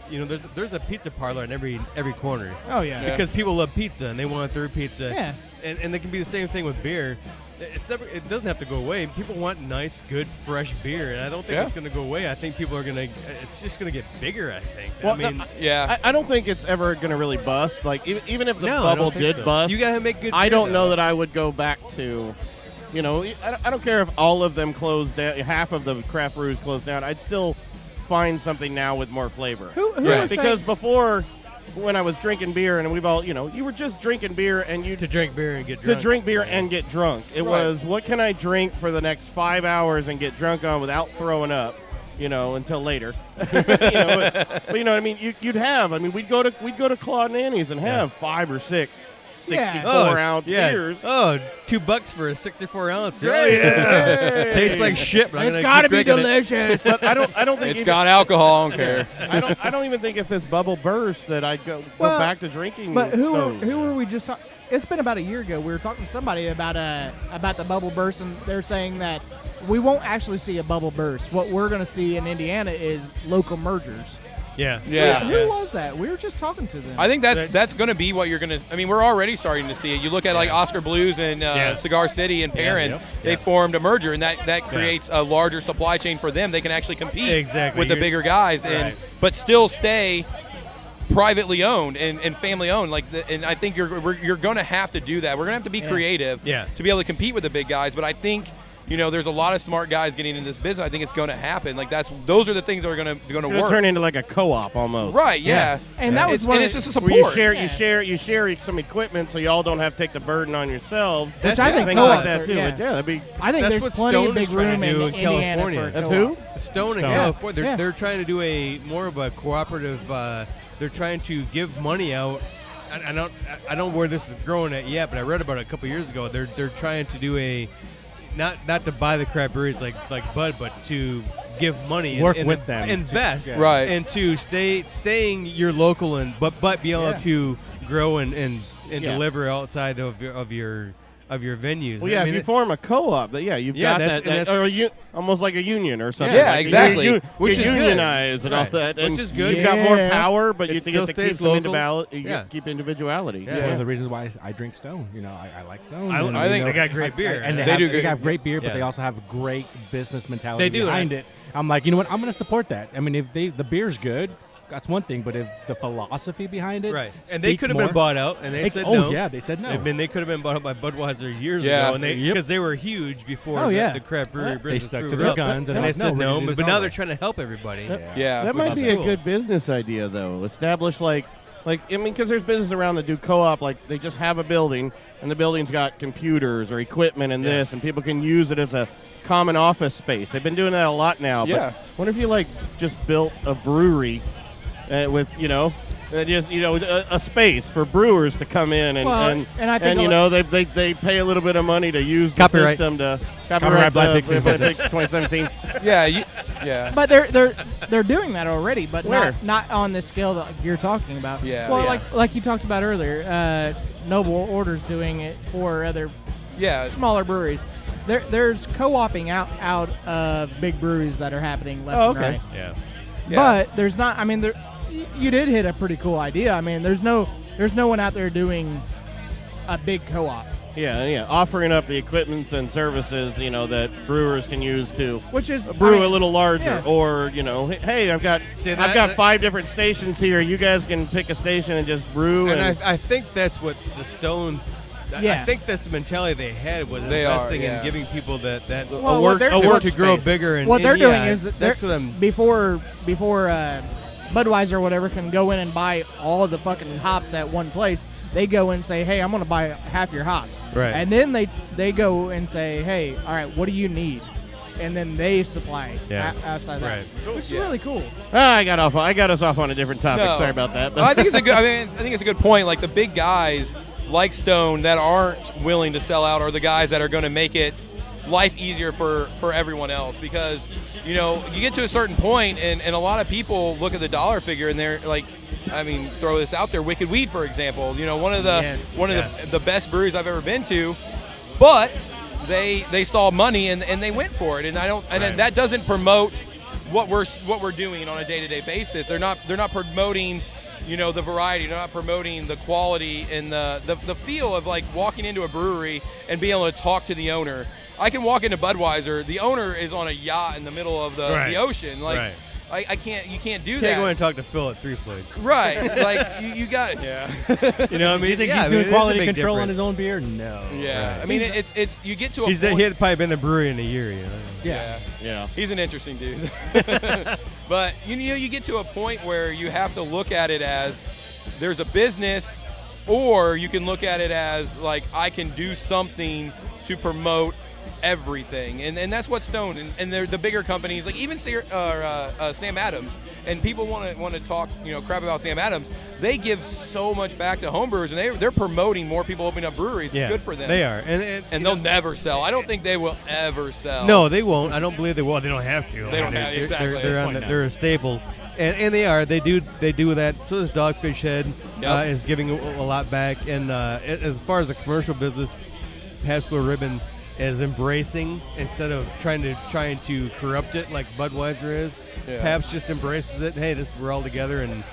D: there's a pizza parlor in every corner.
L: Oh yeah.
D: Because people love pizza and they want their pizza.
L: Yeah.
D: And it can be the same thing with beer. It doesn't have to go away. People want nice, good, fresh beer, and I don't think it's going to go away. I think people are going to. It's just going to get bigger. I think.
C: Well,
D: I mean,
C: I don't think it's ever going to really bust. Like even if the
D: No, I
C: bubble
D: don't think
C: did
D: so.
C: bust,
D: You gotta make good
C: I
D: beer,
C: don't know
D: though.
C: that I would go back to. I don't care if all of them closed down. Half of the craft brews closed down. I'd still find something now with more flavor.
L: Who was
C: Because
L: saying-
C: before, when I was drinking beer, and we've all, you were just drinking beer, and you
D: to drink beer and get
C: to
D: drunk.
C: drink beer and get drunk. It was, what can I drink for the next 5 hours and get drunk on without throwing up? Until later. But you know what I mean. We'd go to Claude and Annie's and have 5 or 6 64-ounce beers.
D: Oh, $2 for a 64 ounce. Great. Yeah. Tastes like shit. But
L: it's got to be delicious.
C: But I don't think
K: it's got alcohol. I don't care.
C: I don't even think if this bubble burst that I'd go back to drinking.
L: But who were we just talking? It's been about a year ago. We were talking to somebody about the bubble burst, and they're saying that we won't actually see a bubble burst. What we're going to see in Indiana is local mergers.
D: Yeah.
L: Who was that? We were just talking to them.
K: I think that's going to be what you're going to – I mean, we're already starting to see it. You look at, like, Oscar Blues and Cigar City and Perrin. They formed a merger, and that creates a larger supply chain for them. They can actually compete with the bigger guys but still stay privately owned and family owned. And I think you're going to have to do that. We're going to have to be creative to be able to compete with the big guys. But I think – there's a lot of smart guys getting into this business. I think it's going to happen. Those are the things that are going to work.
C: Turn into like a co-op almost.
K: Right? Yeah.
L: And that was
K: it's just a support.
C: You share some equipment, so y'all don't have to take the burden on yourselves.
L: Which I think
C: like that too. That'd be.
L: I think there's plenty of big room in Indiana
D: California.
L: for
C: That's who?
D: Stone in California. They're trying to do more of a cooperative. They're trying to give money out. I don't know where this is growing at yet, but I read about it a couple years ago. They're trying to do a. Not to buy the crap breweries like Bud, but to give money,
H: work with them,
D: invest,
K: right,
D: and to staying your local but be able to grow and deliver outside of your venues.
C: Well, if you form a co-op, you've got that or almost like a union or something.
K: Yeah, exactly.
C: Which is unionize and all that,
D: which is good.
C: You've got more power, but you
D: still
C: get to keep
D: local.
C: keep individuality.
H: It's one of the reasons why I drink Stone. I like Stone.
D: I think they got great beer,
H: and they have great beer, but they also have great business mentality behind it. I'm like, you know what? I'm going to support that. I mean, if the beer's good. That's one thing, but if the philosophy behind it,
D: and they could have been bought out, and they said no.
H: Oh yeah, they said no.
D: I mean, they could have been bought out by Budweiser years ago, and because they were huge before the craft brewery business.
H: They stuck to their guns, and
D: they said no. But now they're trying to help everybody.
C: That might be a good business idea, though. Establish because there's business around that do co-op, like they just have a building, and the building's got computers or equipment and this, and people can use it as a common office space. They've been doing that a lot now.
K: Yeah.
C: But what if you just built a brewery? With a space for brewers to come in and I think they pay a little bit of money to use the system to copyright
H: Black Pig
C: 2017.
L: But they're doing that already, but not on the scale that you're talking about.
K: Yeah.
L: Well, like you talked about earlier, Noble Order's doing it for other smaller breweries. There's co-oping out of big breweries that are happening left and right.
D: Yeah.
L: But there's not. I mean, you did hit a pretty cool idea. I mean, there's no one out there doing a big co-op.
C: Yeah, offering up the equipment and services, that brewers can use to
L: brew
C: a little larger, or hey, I've got 5 different stations here. You guys can pick a station and just brew.
D: And I think that's what the Stone. I think that's the mentality they had was investing in giving people that
L: work
D: to grow bigger. And
L: what they're doing is
D: that's what I'm
L: before Budweiser or whatever can go in and buy all the fucking hops at one place. They go and say, hey, I'm going to buy half your hops.
D: Right.
L: And then they go and say, hey, all right, what do you need? And then they supply outside that, which is really cool.
C: I got us off on a different topic. Sorry about that.
K: I think it's a good. I think it's a good point. Like the big guys like Stone that aren't willing to sell out are the guys that are going to make it life easier for everyone else, because you get to a certain point and a lot of people look at the dollar figure and they're like, throw this out there, Wicked Weed for example, one of the best breweries I've ever been to, but they saw money and they went for it, and that doesn't promote what we're doing on a day-to-day basis. They're not promoting the variety. They're not promoting the quality and the feel of like walking into a brewery and being able to talk to the owner. I can walk into Budweiser. The owner is on a yacht in the middle of the ocean. Like, I can't. You can't do that.
D: Can't go and talk to Phil at 3 Floyds.
K: Right. Like you got it.
D: Yeah. You know what I mean?
H: You think he's doing quality control on his own beer? No.
K: Yeah. Right. I mean, it's you get to a
D: point. He had probably been in the brewery in a year.
K: Yeah. He's an interesting dude. But you get to a point where you have to look at it as there's a business, or you can look at it as like I can do something to promote everything, and that's what Stone and they're the bigger companies, like even Sam Adams, and people want to talk crap about Sam Adams. They give so much back to homebrewers, and they're promoting more people opening up breweries. It's good for them.
D: They are, and
K: they'll never sell. I don't think they will ever sell.
D: No, they won't. I don't believe they will. They don't have to.
K: They don't have exactly.
D: They're a staple. And they are. They do that. So does Dogfish Head is giving a lot back. And as far as the commercial business, Pabst Blue Ribbon is embracing instead of trying to corrupt it like Budweiser is. Yeah. Pabst just embraces it. Hey, we're all together, and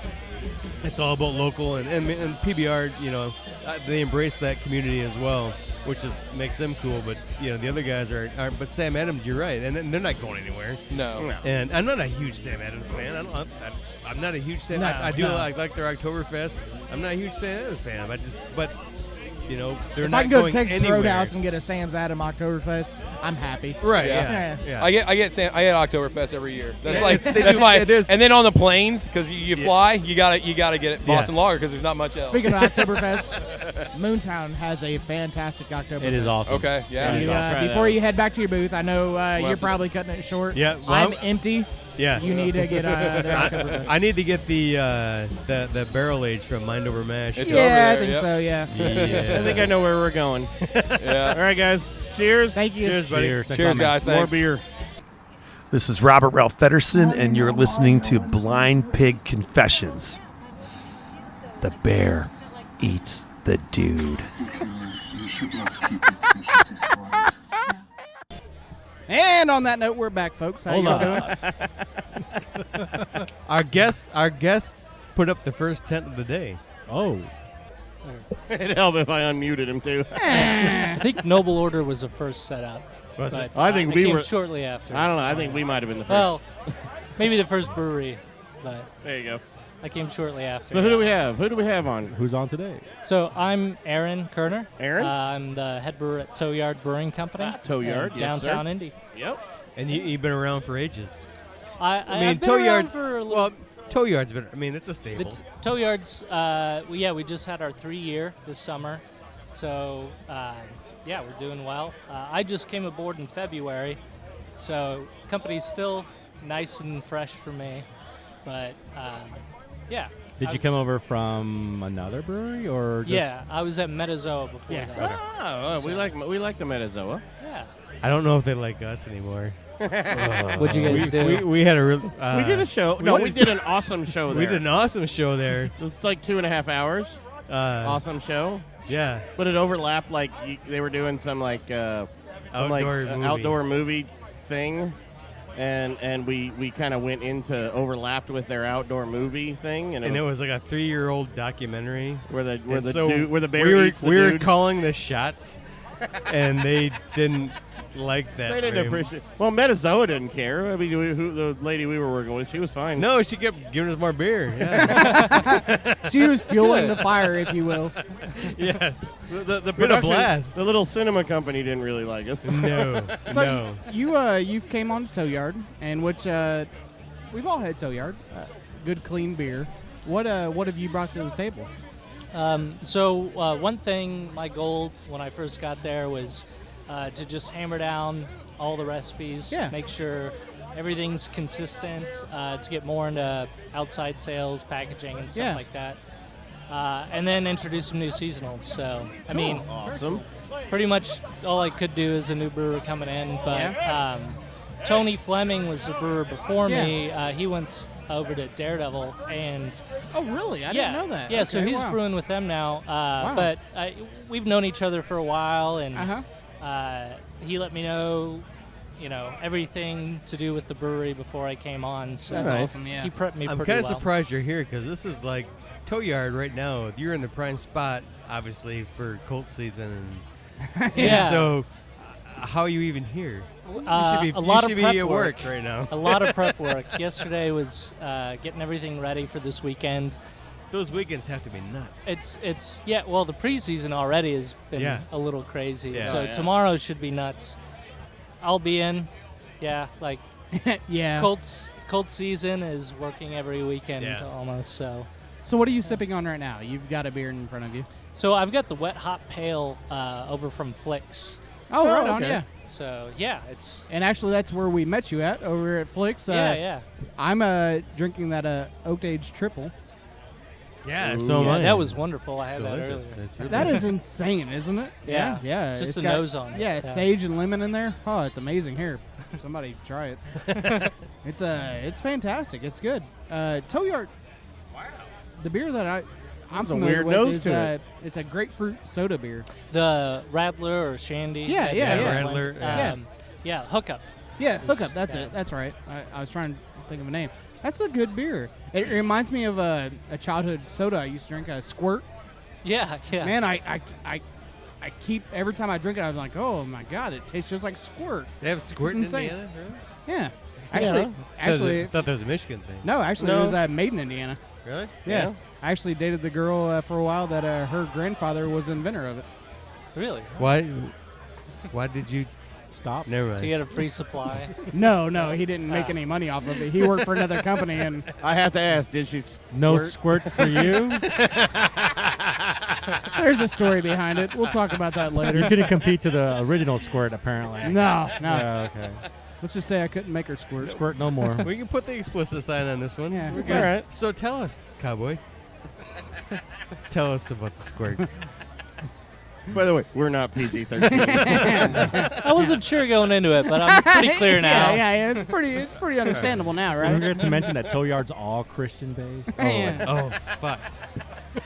D: it's all about local. And PBR, they embrace that community as well, which makes them cool. But the other guys are. But Sam Adams, you're right, and they're not going anywhere.
K: No.
D: And I'm not a huge Sam Adams fan. I'm not a huge Sam. I like their Oktoberfest. I'm not a huge Sam Adams fan. They're
L: if
D: not
L: I can go
D: going
L: to Texas
D: anywhere.
L: Roadhouse and get a Sam's Adam Oktoberfest, I'm happy.
D: Right.
K: Yeah. I get Oktoberfest every year. That's my. And then on the planes, because you fly, you gotta get it Boston Lager because there's not much else.
L: Speaking of Oktoberfest, Moontown has a fantastic Oktoberfest.
H: It is awesome.
K: Okay. Yeah.
L: Before you head back to your booth, I know you're probably cutting it short.
D: Yeah. Well,
L: I'm empty.
D: Yeah.
L: You need to get the Oktoberfest.
D: I need to get the barrel age from Mind Over Mash.
K: It's over there,
L: I think so. Yeah.
C: I think I know where we're going.
K: Yeah.
C: All right, guys. Cheers.
L: Thank you.
D: Cheers, buddy.
K: Cheers guys.
C: More
K: Thanks.
C: beer.
M: This is Robert Ralph Feddersen, and you're listening to Blind Pig Confessions. The bear eats the dude.
B: And on that note, we're back, folks. How you doing?
D: Our guest put up the first tent of the day.
H: Oh.
C: It'd help if I unmuted him, too.
F: I think Noble Order was the first set up. But
C: I think we
F: came
C: were
F: shortly after.
C: I don't know. I think we might have been the first.
F: Well, maybe the first brewery, but
C: there you go.
F: I came shortly after.
C: So who do we have? Who do we have on?
H: Who's on today?
F: So I'm Aaron Kerner.
C: Aaron?
F: I'm the head brewer at Toe Yard Brewing Company.
C: Toe Yard, yes,
F: downtown
C: sir.
F: Indy.
C: Yep.
D: And you've been around for ages.
F: I've been
D: Toe
F: around
D: Yard
F: for a little.
D: Toe Yard's been. It's a staple.
F: Toe Yard's. We just had our 3-year this summer, so we're doing well. I just came aboard in February, so company's still nice and fresh for me, but yeah.
H: Did you come over from another brewery or? Just
F: Yeah, I was at Metazoa before that.
H: Okay.
C: Oh, we like the Metazoa.
F: Yeah.
D: I don't know if they like us anymore.
F: What'd you guys do?
D: We had a real.
C: We did a show. We did an awesome show there.
D: We did an awesome show there.
C: It was like 2.5 hours. Awesome show.
D: Yeah.
C: But it overlapped they were doing some outdoor movie thing. And we kind of went into overlapped with their outdoor movie thing, and it was
D: like a 3-year-old documentary
C: where the
D: we
C: bear eats the
D: were
C: dude.
D: calling the shots, and they didn't like that.
C: They didn't appreciate. Well, Metazoa didn't care. I mean, the lady we were working with, she was fine.
D: No, she kept giving us more beer. Yeah.
L: She was fueling the fire, if you will.
D: Yes.
C: The
D: We had a
C: production,
D: blast.
C: the little cinema company didn't really like us.
D: No.
B: So
D: No.
B: you've came on to Toe Yard, and which we've all had Toe Yard, good clean beer. What have you brought to the table?
F: One thing, my goal when I first got there was to just hammer down all the recipes, make sure everything's consistent, to get more into outside sales, packaging, and stuff like that. And then introduce some new seasonals. So, I mean,
C: awesome.
F: Pretty much all I could do as a new brewer coming in. But Tony Fleming was a brewer before me. He went over to Daredevil, and
B: oh, really? I didn't know that.
F: Yeah,
B: okay,
F: so he's brewing with them now. But we've known each other for a while, and he let me know, everything to do with the brewery before I came on. So
B: that's awesome. Yeah,
F: he prepped me.
D: I'm
F: kind of
D: surprised you're here because this is like Toe Yard right now. You're in the prime spot, obviously, for Colt season. And so, how are you even here? You should be at work right now.
F: A lot of prep work. Yesterday was getting everything ready for this weekend.
D: Those weekends have to be nuts.
F: It's well, the preseason already has been a little crazy.
D: Yeah.
F: So tomorrow should be nuts. I'll be in. Yeah, like Colts season is working every weekend almost.
B: So what are you sipping on right now? You've got a beer in front of you.
F: So I've got the Wet Hot Pale over from Flicks.
L: Oh, right on, yeah.
N: So, yeah, it's...
L: And actually, that's where we met you at, over at Flicks.
N: Yeah.
L: I'm drinking that Oak Age Triple.
D: Yeah, so am I.
N: That was wonderful. I had that earlier.
L: That is insane, isn't it?
N: Yeah. Just the nose on it.
L: Yeah, sage and lemon in there. Oh, it's amazing. Here, somebody try it. It's fantastic. It's good. Toe Yard. Wow. The beer that I'm familiar with is it's a grapefruit soda beer.
N: The Rattler or Shandy.
L: Yeah.
D: Rattler.
N: Hookup.
L: Yeah, Hookup. That's it. That's right. I was trying to think of a name. That's a good beer. It reminds me of a childhood soda I used to drink, a Squirt.
N: Yeah.
L: Man, I keep, every time I drink it, I'm like, oh my God, it tastes just like Squirt.
D: They have Squirt in Indiana? Really?
L: Yeah. Actually,
D: I thought that was a Michigan thing.
L: No, it was made in Indiana.
D: Really?
L: Yeah. I actually dated the girl for a while that her grandfather was the inventor of it.
N: Really?
D: Why did you stop? Never mind.
N: So you had a free supply?
L: No, he didn't make any money off of it. He worked for another company, and
C: I have to ask, did she
H: No squirt for you?
L: There's a story behind it. We'll talk about that later.
H: You couldn't compete to the original squirt, apparently.
L: No.
H: Okay.
L: Let's just say I couldn't make her squirt.
H: Squirt no more.
D: We can put the explicit sign on this one.
L: Yeah,
D: it's all right. So tell us, Cowboy. Tell us about the squirt.
C: By the way, we're not PG-13.
N: I wasn't sure going into it, but I'm pretty clear now.
L: Yeah. It's pretty understandable now, right?
H: We're going to mention that Toe Yard's all Christian based.
D: Oh, fuck.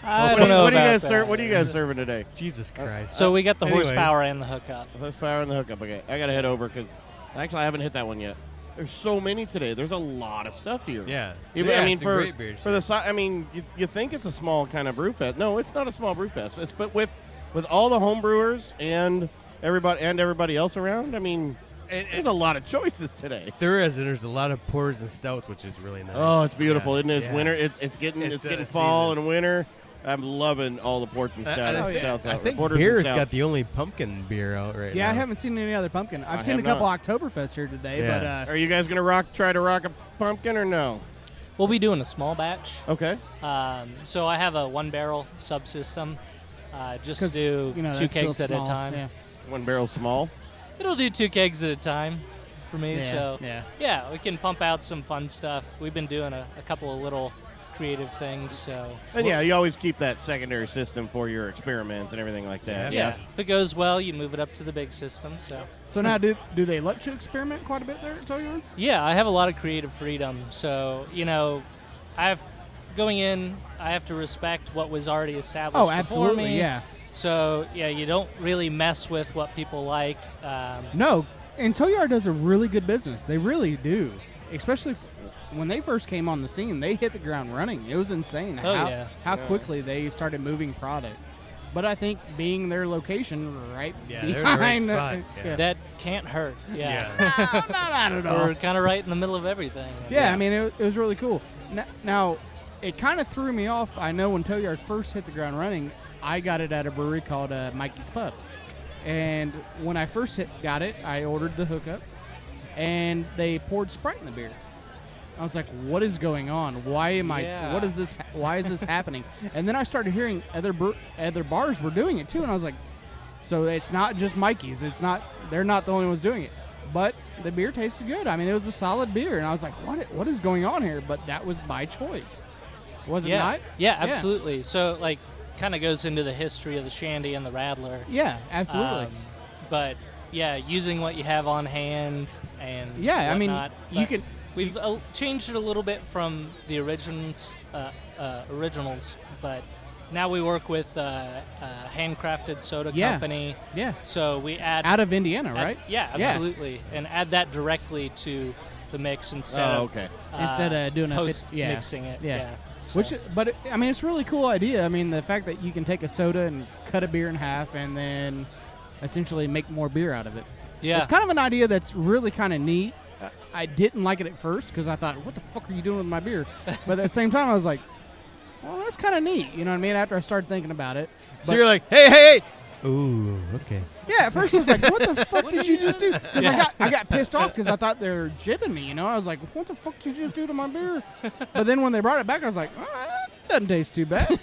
C: What are you guys serving today?
D: Jesus Christ.
N: So we got the horsepower and the hookup.
C: Horsepower and the hookup. Okay, I got to head over because actually I haven't hit that one yet. There's so many today. There's a lot of stuff here.
D: Yeah.
C: I mean, for the size, I mean, you think it's a small kind of brew fest. No, it's not a small brew fest. But with all the home brewers and everybody else around, I mean, there's a lot of choices today.
D: There is, and there's a lot of porters and stouts, which is really nice.
C: Oh, it's beautiful, isn't it? It's winter. It's getting fall and winter. I'm loving all the ports and stouts.
D: I think beer's got the only pumpkin beer out right now.
L: Yeah, I haven't seen any other pumpkin. I've seen a couple Oktoberfest here today, but
C: are you guys gonna try to rock a pumpkin or no?
N: We'll be doing a small batch.
C: Okay.
N: So I have a 1-barrel subsystem. Just do 2 kegs at a time.
L: Yeah.
C: 1 barrel small?
N: It'll do 2 kegs at a time for me.
L: Yeah,
N: yeah, we can pump out some fun stuff. We've been doing a couple of little creative things. So.
C: And you always keep that secondary system for your experiments and everything like that.
N: Yeah. If it goes well, you move it up to the big system.
L: So now, do they let you experiment quite a bit there at Toe Yard?
N: Yeah, I have a lot of creative freedom. So going in, I have to respect what was already established.
L: Oh, absolutely,
N: before me.
L: yeah.
N: So you don't really mess with what people like.
L: No, and Toe Yard does a really good business. They really do, especially when they first came on the scene. They hit the ground running. It was insane how quickly they started moving product. But I think being their location right behind
N: that can't hurt. Yeah,
L: no, not at all.
N: We're kind of right in the middle of everything.
L: Yeah, I mean it was really cool. Now, it kind of threw me off. I know when Toe Yard first hit the ground running, I got it at a brewery called Mikey's Pub. And when I first got it, I ordered the hookup, and they poured Sprite in the beer. I was like, what is going on? Why am I, what is this, why is this happening? And then I started hearing other bars were doing it too, and I was like, so it's not just Mikey's. They're not the only ones doing it. But the beer tasted good. I mean, it was a solid beer, and I was like, what is going on here? But that was by choice. Was it not?
N: Yeah, absolutely. So, kind of goes into the history of the Shandy and the Rattler.
L: Yeah, absolutely.
N: But, using what you have on hand and
L: whatnot.
N: I
L: mean, you can...
N: We've changed it a little bit from the originals, but now we work with a handcrafted soda company.
L: Yeah.
N: So we add...
L: Out of Indiana, right?
N: Yeah, absolutely. And add that directly to the mix instead of
L: doing
N: mixing it.
L: Yeah.
N: So.
L: It's a really cool idea. I mean, the fact that you can take a soda and cut a beer in half and then essentially make more beer out of it.
N: Yeah.
L: It's kind of an idea that's really kind of neat. I didn't like it at first because I thought, what the fuck are you doing with my beer? But at the same time, I was like, well, that's kind of neat. You know what I mean? After I started thinking about it.
D: So you're like, hey. Ooh, okay.
L: Yeah, at first I was like, what the fuck did you just do? Because I got pissed off because I thought they were jibbing me, I was like, what the fuck did you just do to my beer? But then when they brought it back, I was like, that doesn't taste too bad.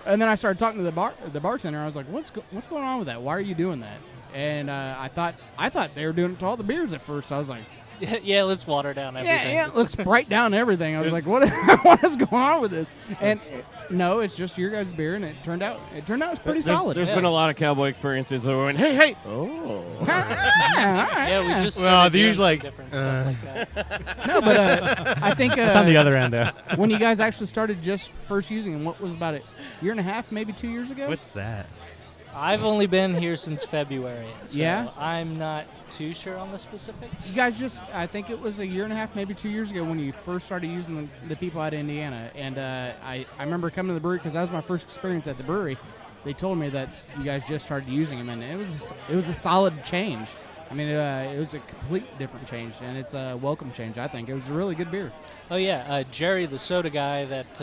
L: And then I started talking to the bartender. I was like, what's going on with that? Why are you doing that? and I thought they were doing it to all the beers at first. I was like,
N: yeah, let's water down everything.
L: Yeah, let's Sprite down everything. I was like, what is going on with this? And no, it's just your guys' beer, and it turned out it's pretty solid.
C: There's been a lot of cowboy experiences where we went, hey. Oh.
N: Yeah, we just
D: well, they're usually like,
N: different stuff like that.
L: No, but I think
H: it's on the other end though.
L: When you guys actually started just first using them, what was about a year and a half, maybe 2 years ago?
D: What's that?
N: I've only been here since February, so
L: yeah?
N: I'm not too sure on the specifics.
L: You guys I think it was a year and a half, maybe 2 years ago when you first started using the people out of Indiana. And I remember coming to the brewery because that was my first experience at the brewery. They told me that you guys just started using them, and it was a solid change. I mean, it was a complete different change, and it's a welcome change, I think. It was a really good beer.
N: Oh, yeah. Jerry, the soda guy that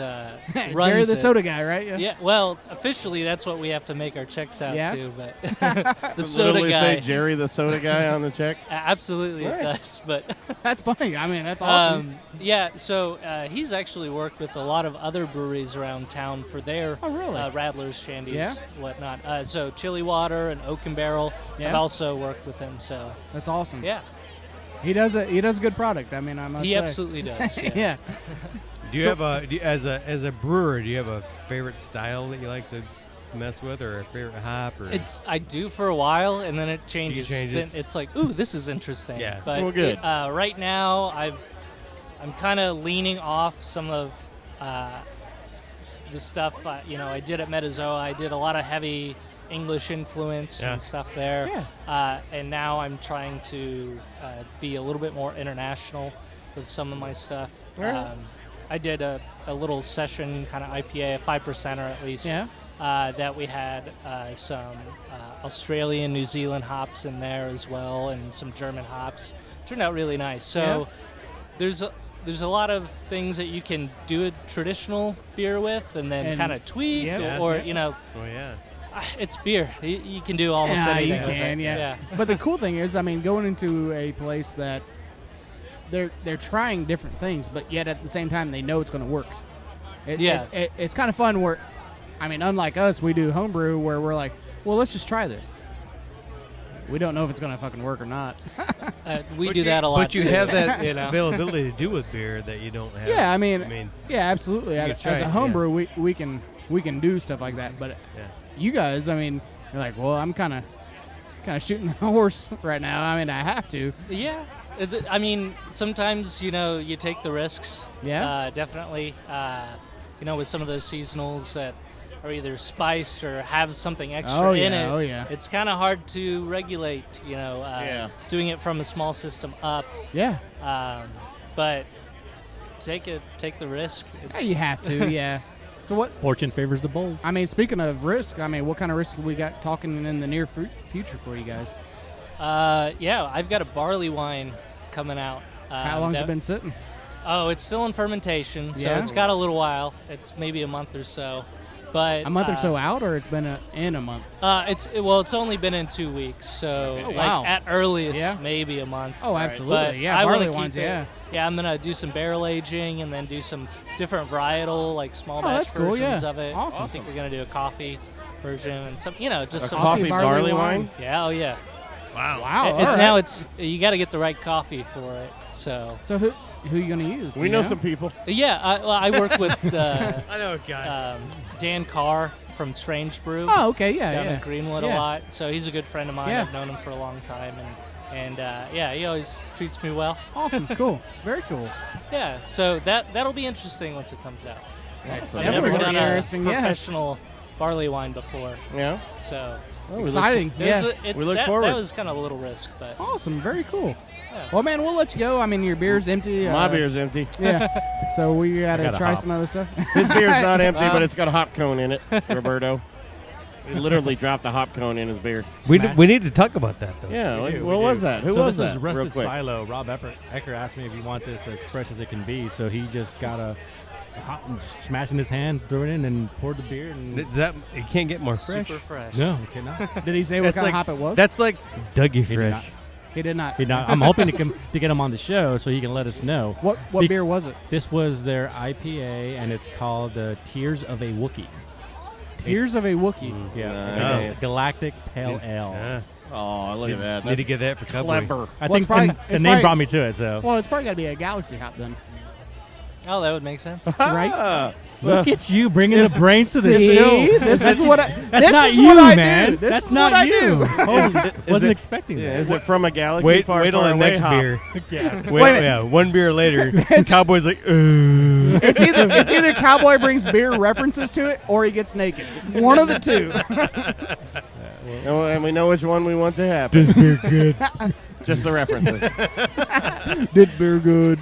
N: runs
L: Jerry, the
N: it.
L: soda guy, right?
N: Yeah. Well, officially, that's what we have to make our checks out to. But the soda
C: literally
N: guy.
C: say Jerry, the soda guy on the check?
N: Absolutely,
L: Nice.
N: It does. But
L: that's funny. I mean, that's awesome.
N: Yeah. So he's actually worked with a lot of other breweries around town for their Radlers, Shandies, whatnot. So Chili Water and Oak and Barrel.
L: Yeah.
N: I've also worked with him. So
L: that's awesome.
N: Yeah.
L: He does a good product. I mean, I must say.
N: He absolutely does. Yeah.
L: Yeah.
D: Do you have as a brewer? Do you have a favorite style that you like to mess with, or a favorite hop? Or
N: I do for a while, and then it changes.
D: changes?
N: Then it's like, ooh, this is interesting.
D: Yeah.
N: But
C: Well, good.
N: Right now, I'm kind of leaning off some of the stuff. I did at Metazoa. I did a lot of heavy English influence and stuff there.
L: Yeah.
N: And now I'm trying to be a little bit more international with some of my stuff. I did a little session, kind of IPA, a 5%er at least, that we had some Australian, New Zealand hops in there as well, and some German hops. Turned out really nice. So there's a lot of things that you can do a traditional beer with and then kind of tweak or.
D: Oh, yeah.
N: It's beer. You can do almost anything.
L: You can, yeah. But the cool thing is, I mean, going into a place that they're trying different things, but yet at the same time they know it's going to work. It's kind of fun where, I mean, unlike us, we do homebrew where we're like, well, let's just try this. We don't know if it's going to fucking work or not.
N: We do that a lot.
D: But you
N: too,
D: have that
N: availability
D: to do with beer that you don't have.
L: Yeah, I mean yeah, absolutely. As a homebrew, we can do stuff like that, but. You guys, I mean, you're like, well, I'm kind of shooting the horse right now. I mean, I have to.
N: Yeah. I mean, sometimes, you take the risks.
L: Yeah.
N: Definitely. With some of those seasonals that are either spiced or have something extra in it.
L: Oh, yeah.
N: It's kind of hard to regulate, doing it from a small system up.
L: Yeah.
N: But take the risk.
L: You have to, yeah. So what?
H: Fortune favors the bold.
L: I mean, speaking of risk, I mean, what kind of risk we got talking in the near future for you guys?
N: I've got a barley wine coming out.
L: How long's it been sitting?
N: Oh, it's still in fermentation, so it's got a little while. It's maybe a month or so. But
L: a month or so out, or it's been in a month?
N: It's only been in 2 weeks, so at earliest maybe a month.
L: Oh, absolutely,
N: But
L: yeah.
N: I
L: Barley
N: want to
L: wines,
N: keep it. Yeah, I'm gonna do some barrel aging and then do some different varietal, like small batch versions of it.
L: Awesome.
N: I think we're gonna do a coffee version and some, just some
C: coffee barley wine.
N: Yeah, oh yeah.
L: Wow.
N: Now you got to get the right coffee for it. So
L: who are you gonna use?
C: We know some people.
N: Yeah, I work with
D: I know a guy.
N: Dan Carr from Strange Brew.
L: Oh, okay, yeah,
N: down in Greenwood a
L: Yeah.
N: lot. So he's a good friend of mine.
L: Yeah.
N: I've known him for a long time, and he always treats me well.
L: Awesome, cool, very cool.
N: Yeah, so that'll be interesting once it comes out.
L: Excellent.
N: I've never
L: Definitely
N: done a
L: interesting, yeah.
N: professional barley wine before.
C: Yeah.
N: So
L: exciting.
N: we look
C: forward.
N: That was kind of a little risk, but
L: Awesome, very cool. Well, man, we'll let you go. I mean, your beer's empty.
C: My beer's empty.
L: Yeah. So we got to
H: got a
L: try
H: hop.
L: some other stuff.
C: His beer's not empty, but it's got a hop cone in it, Roberto. He literally dropped a hop cone in his beer.
D: We need to talk about that, though.
C: Yeah,
H: We do,
C: what
H: we
C: was
H: do.
C: that? Who
H: so
C: was
H: this
C: that?
H: is
C: Real
H: Rusted
C: quick.
H: Silo. Rob Ecker asked me if you want this as fresh as it can be, so he just got a hop and smashed in his hand, threw it in, and poured the beer. And
D: It can't get more fresh.
N: super fresh.
H: No, it cannot.
L: Did he say what kind of hop it was?
D: That's like Dougie
H: He did
D: Fresh.
L: He did not.
H: I'm hoping to get him on the show so he can let us know.
L: What beer was it?
H: This was their IPA, and it's called Tears of a Wookiee.
L: Tears of a Wookiee.
H: Yeah,
C: Nice.
H: it's a Galactic Pale Ale.
C: Oh, look at that.
D: Need to get that for
C: clever.
H: I think the name brought me to it. So.
L: Well, it's probably got to be a Galaxy hop then.
N: Oh, that would make sense.
L: Right?
H: Look at you bringing the brains to the
L: See?
H: show.
L: This is what I.
H: That's
L: this
H: not
L: is
H: you,
L: what I
H: man.
L: do. This
H: That's
L: is
H: not
L: what
H: you.
L: I do.
H: Wasn't expecting that.
C: Is it from a galaxy
D: Wait
C: far,
D: till
C: far
D: the
C: away
D: next
C: hop?
D: beer.
L: Yeah.
D: Wait, yeah, one beer later, Cowboy's like,
L: It's either Cowboy brings beer references to it or he gets naked. One of the two.
C: And we know which one we want to happen.
H: This beer good.
C: Just the references.
H: This beer good.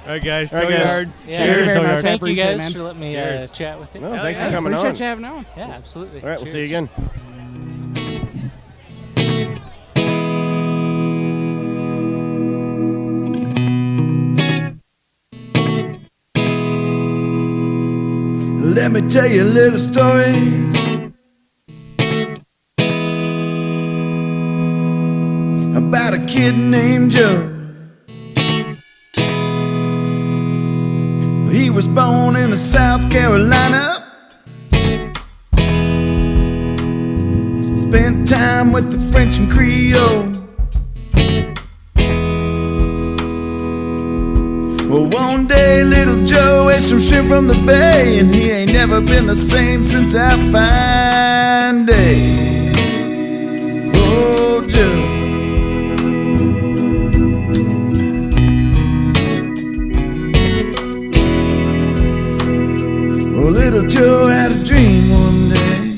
D: all right, guys,
C: All right,
D: Toe
C: guys.
D: Yard.
N: Yeah,
L: Cheers.
N: Thank you
L: Appreciate it,
N: guys
L: man.
N: for letting me
D: Cheers.
N: chat with you.
C: No, thanks for coming
L: Appreciate
C: on.
L: you having on.
N: Yeah, absolutely.
C: All right, we'll see you
N: Cheers.
C: again.
O: Let me tell you a little story about a kid named Joe. He was born in South Carolina, spent time with the French and Creole. Well, one day little Joe ate some shrimp from the bay, and he ain't never been the same since that fine day. Oh, Joe. Oh, little Joe had a dream one day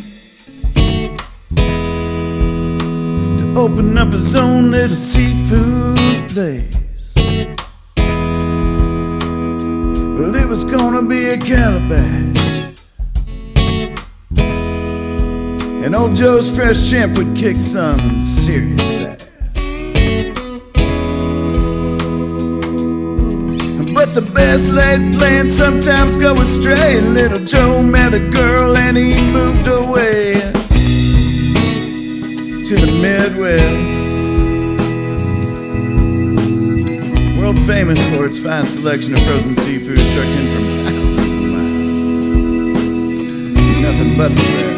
O: to open up his own little seafood place. Well, it was gonna be a Calabash, and old Joe's fresh shrimp would kick some serious ass. But the best laid plans sometimes go astray. Little Joe met a girl and he moved away to the Midwest, world famous for its fine selection of frozen seafood trucked in from thousands of miles. Nothing but the best.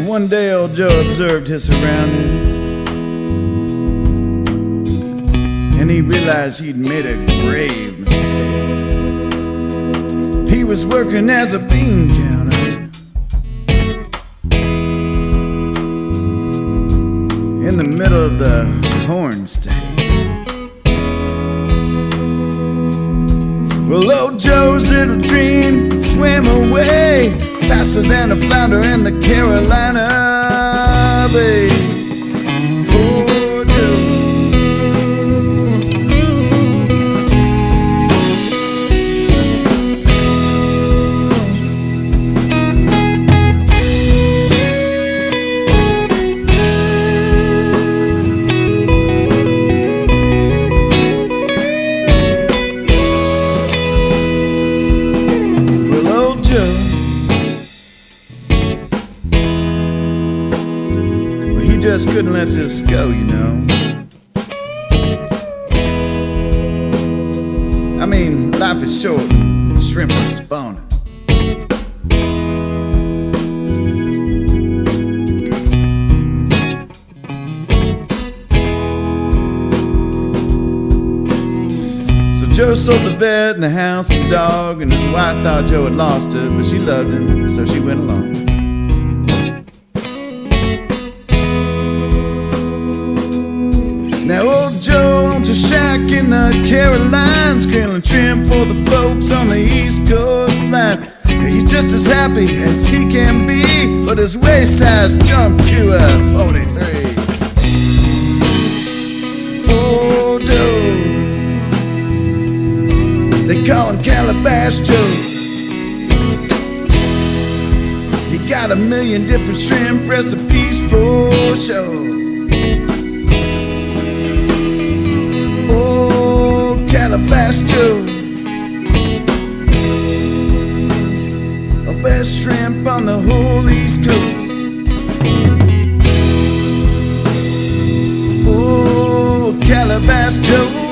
O: One day old Joe observed his surroundings, and he realized he'd made a grave mistake. He was working as a bean counter in the middle of the corn state. Well, old Joe's little dream swam away faster than a flounder in the Carolina Bay. Poor Joe. Well, old Joe, he just couldn't let this go, you know. I mean, life is short, shrimp are spawning. So Joe sold the vet and the house and dog, and his wife thought Joe had lost it, but she loved him, so she went along. Now old Joe owns a shack in the Carolines, grilling shrimp for the folks on the East Coast line. He's just as happy as he can be, but his waist size jumped to a 43. Oh, Joe, they call him Calabash Joe. He got a million different shrimp recipes for show. Calabash Joe. Best shrimp on the whole East Coast. Oh, Calabash Joe.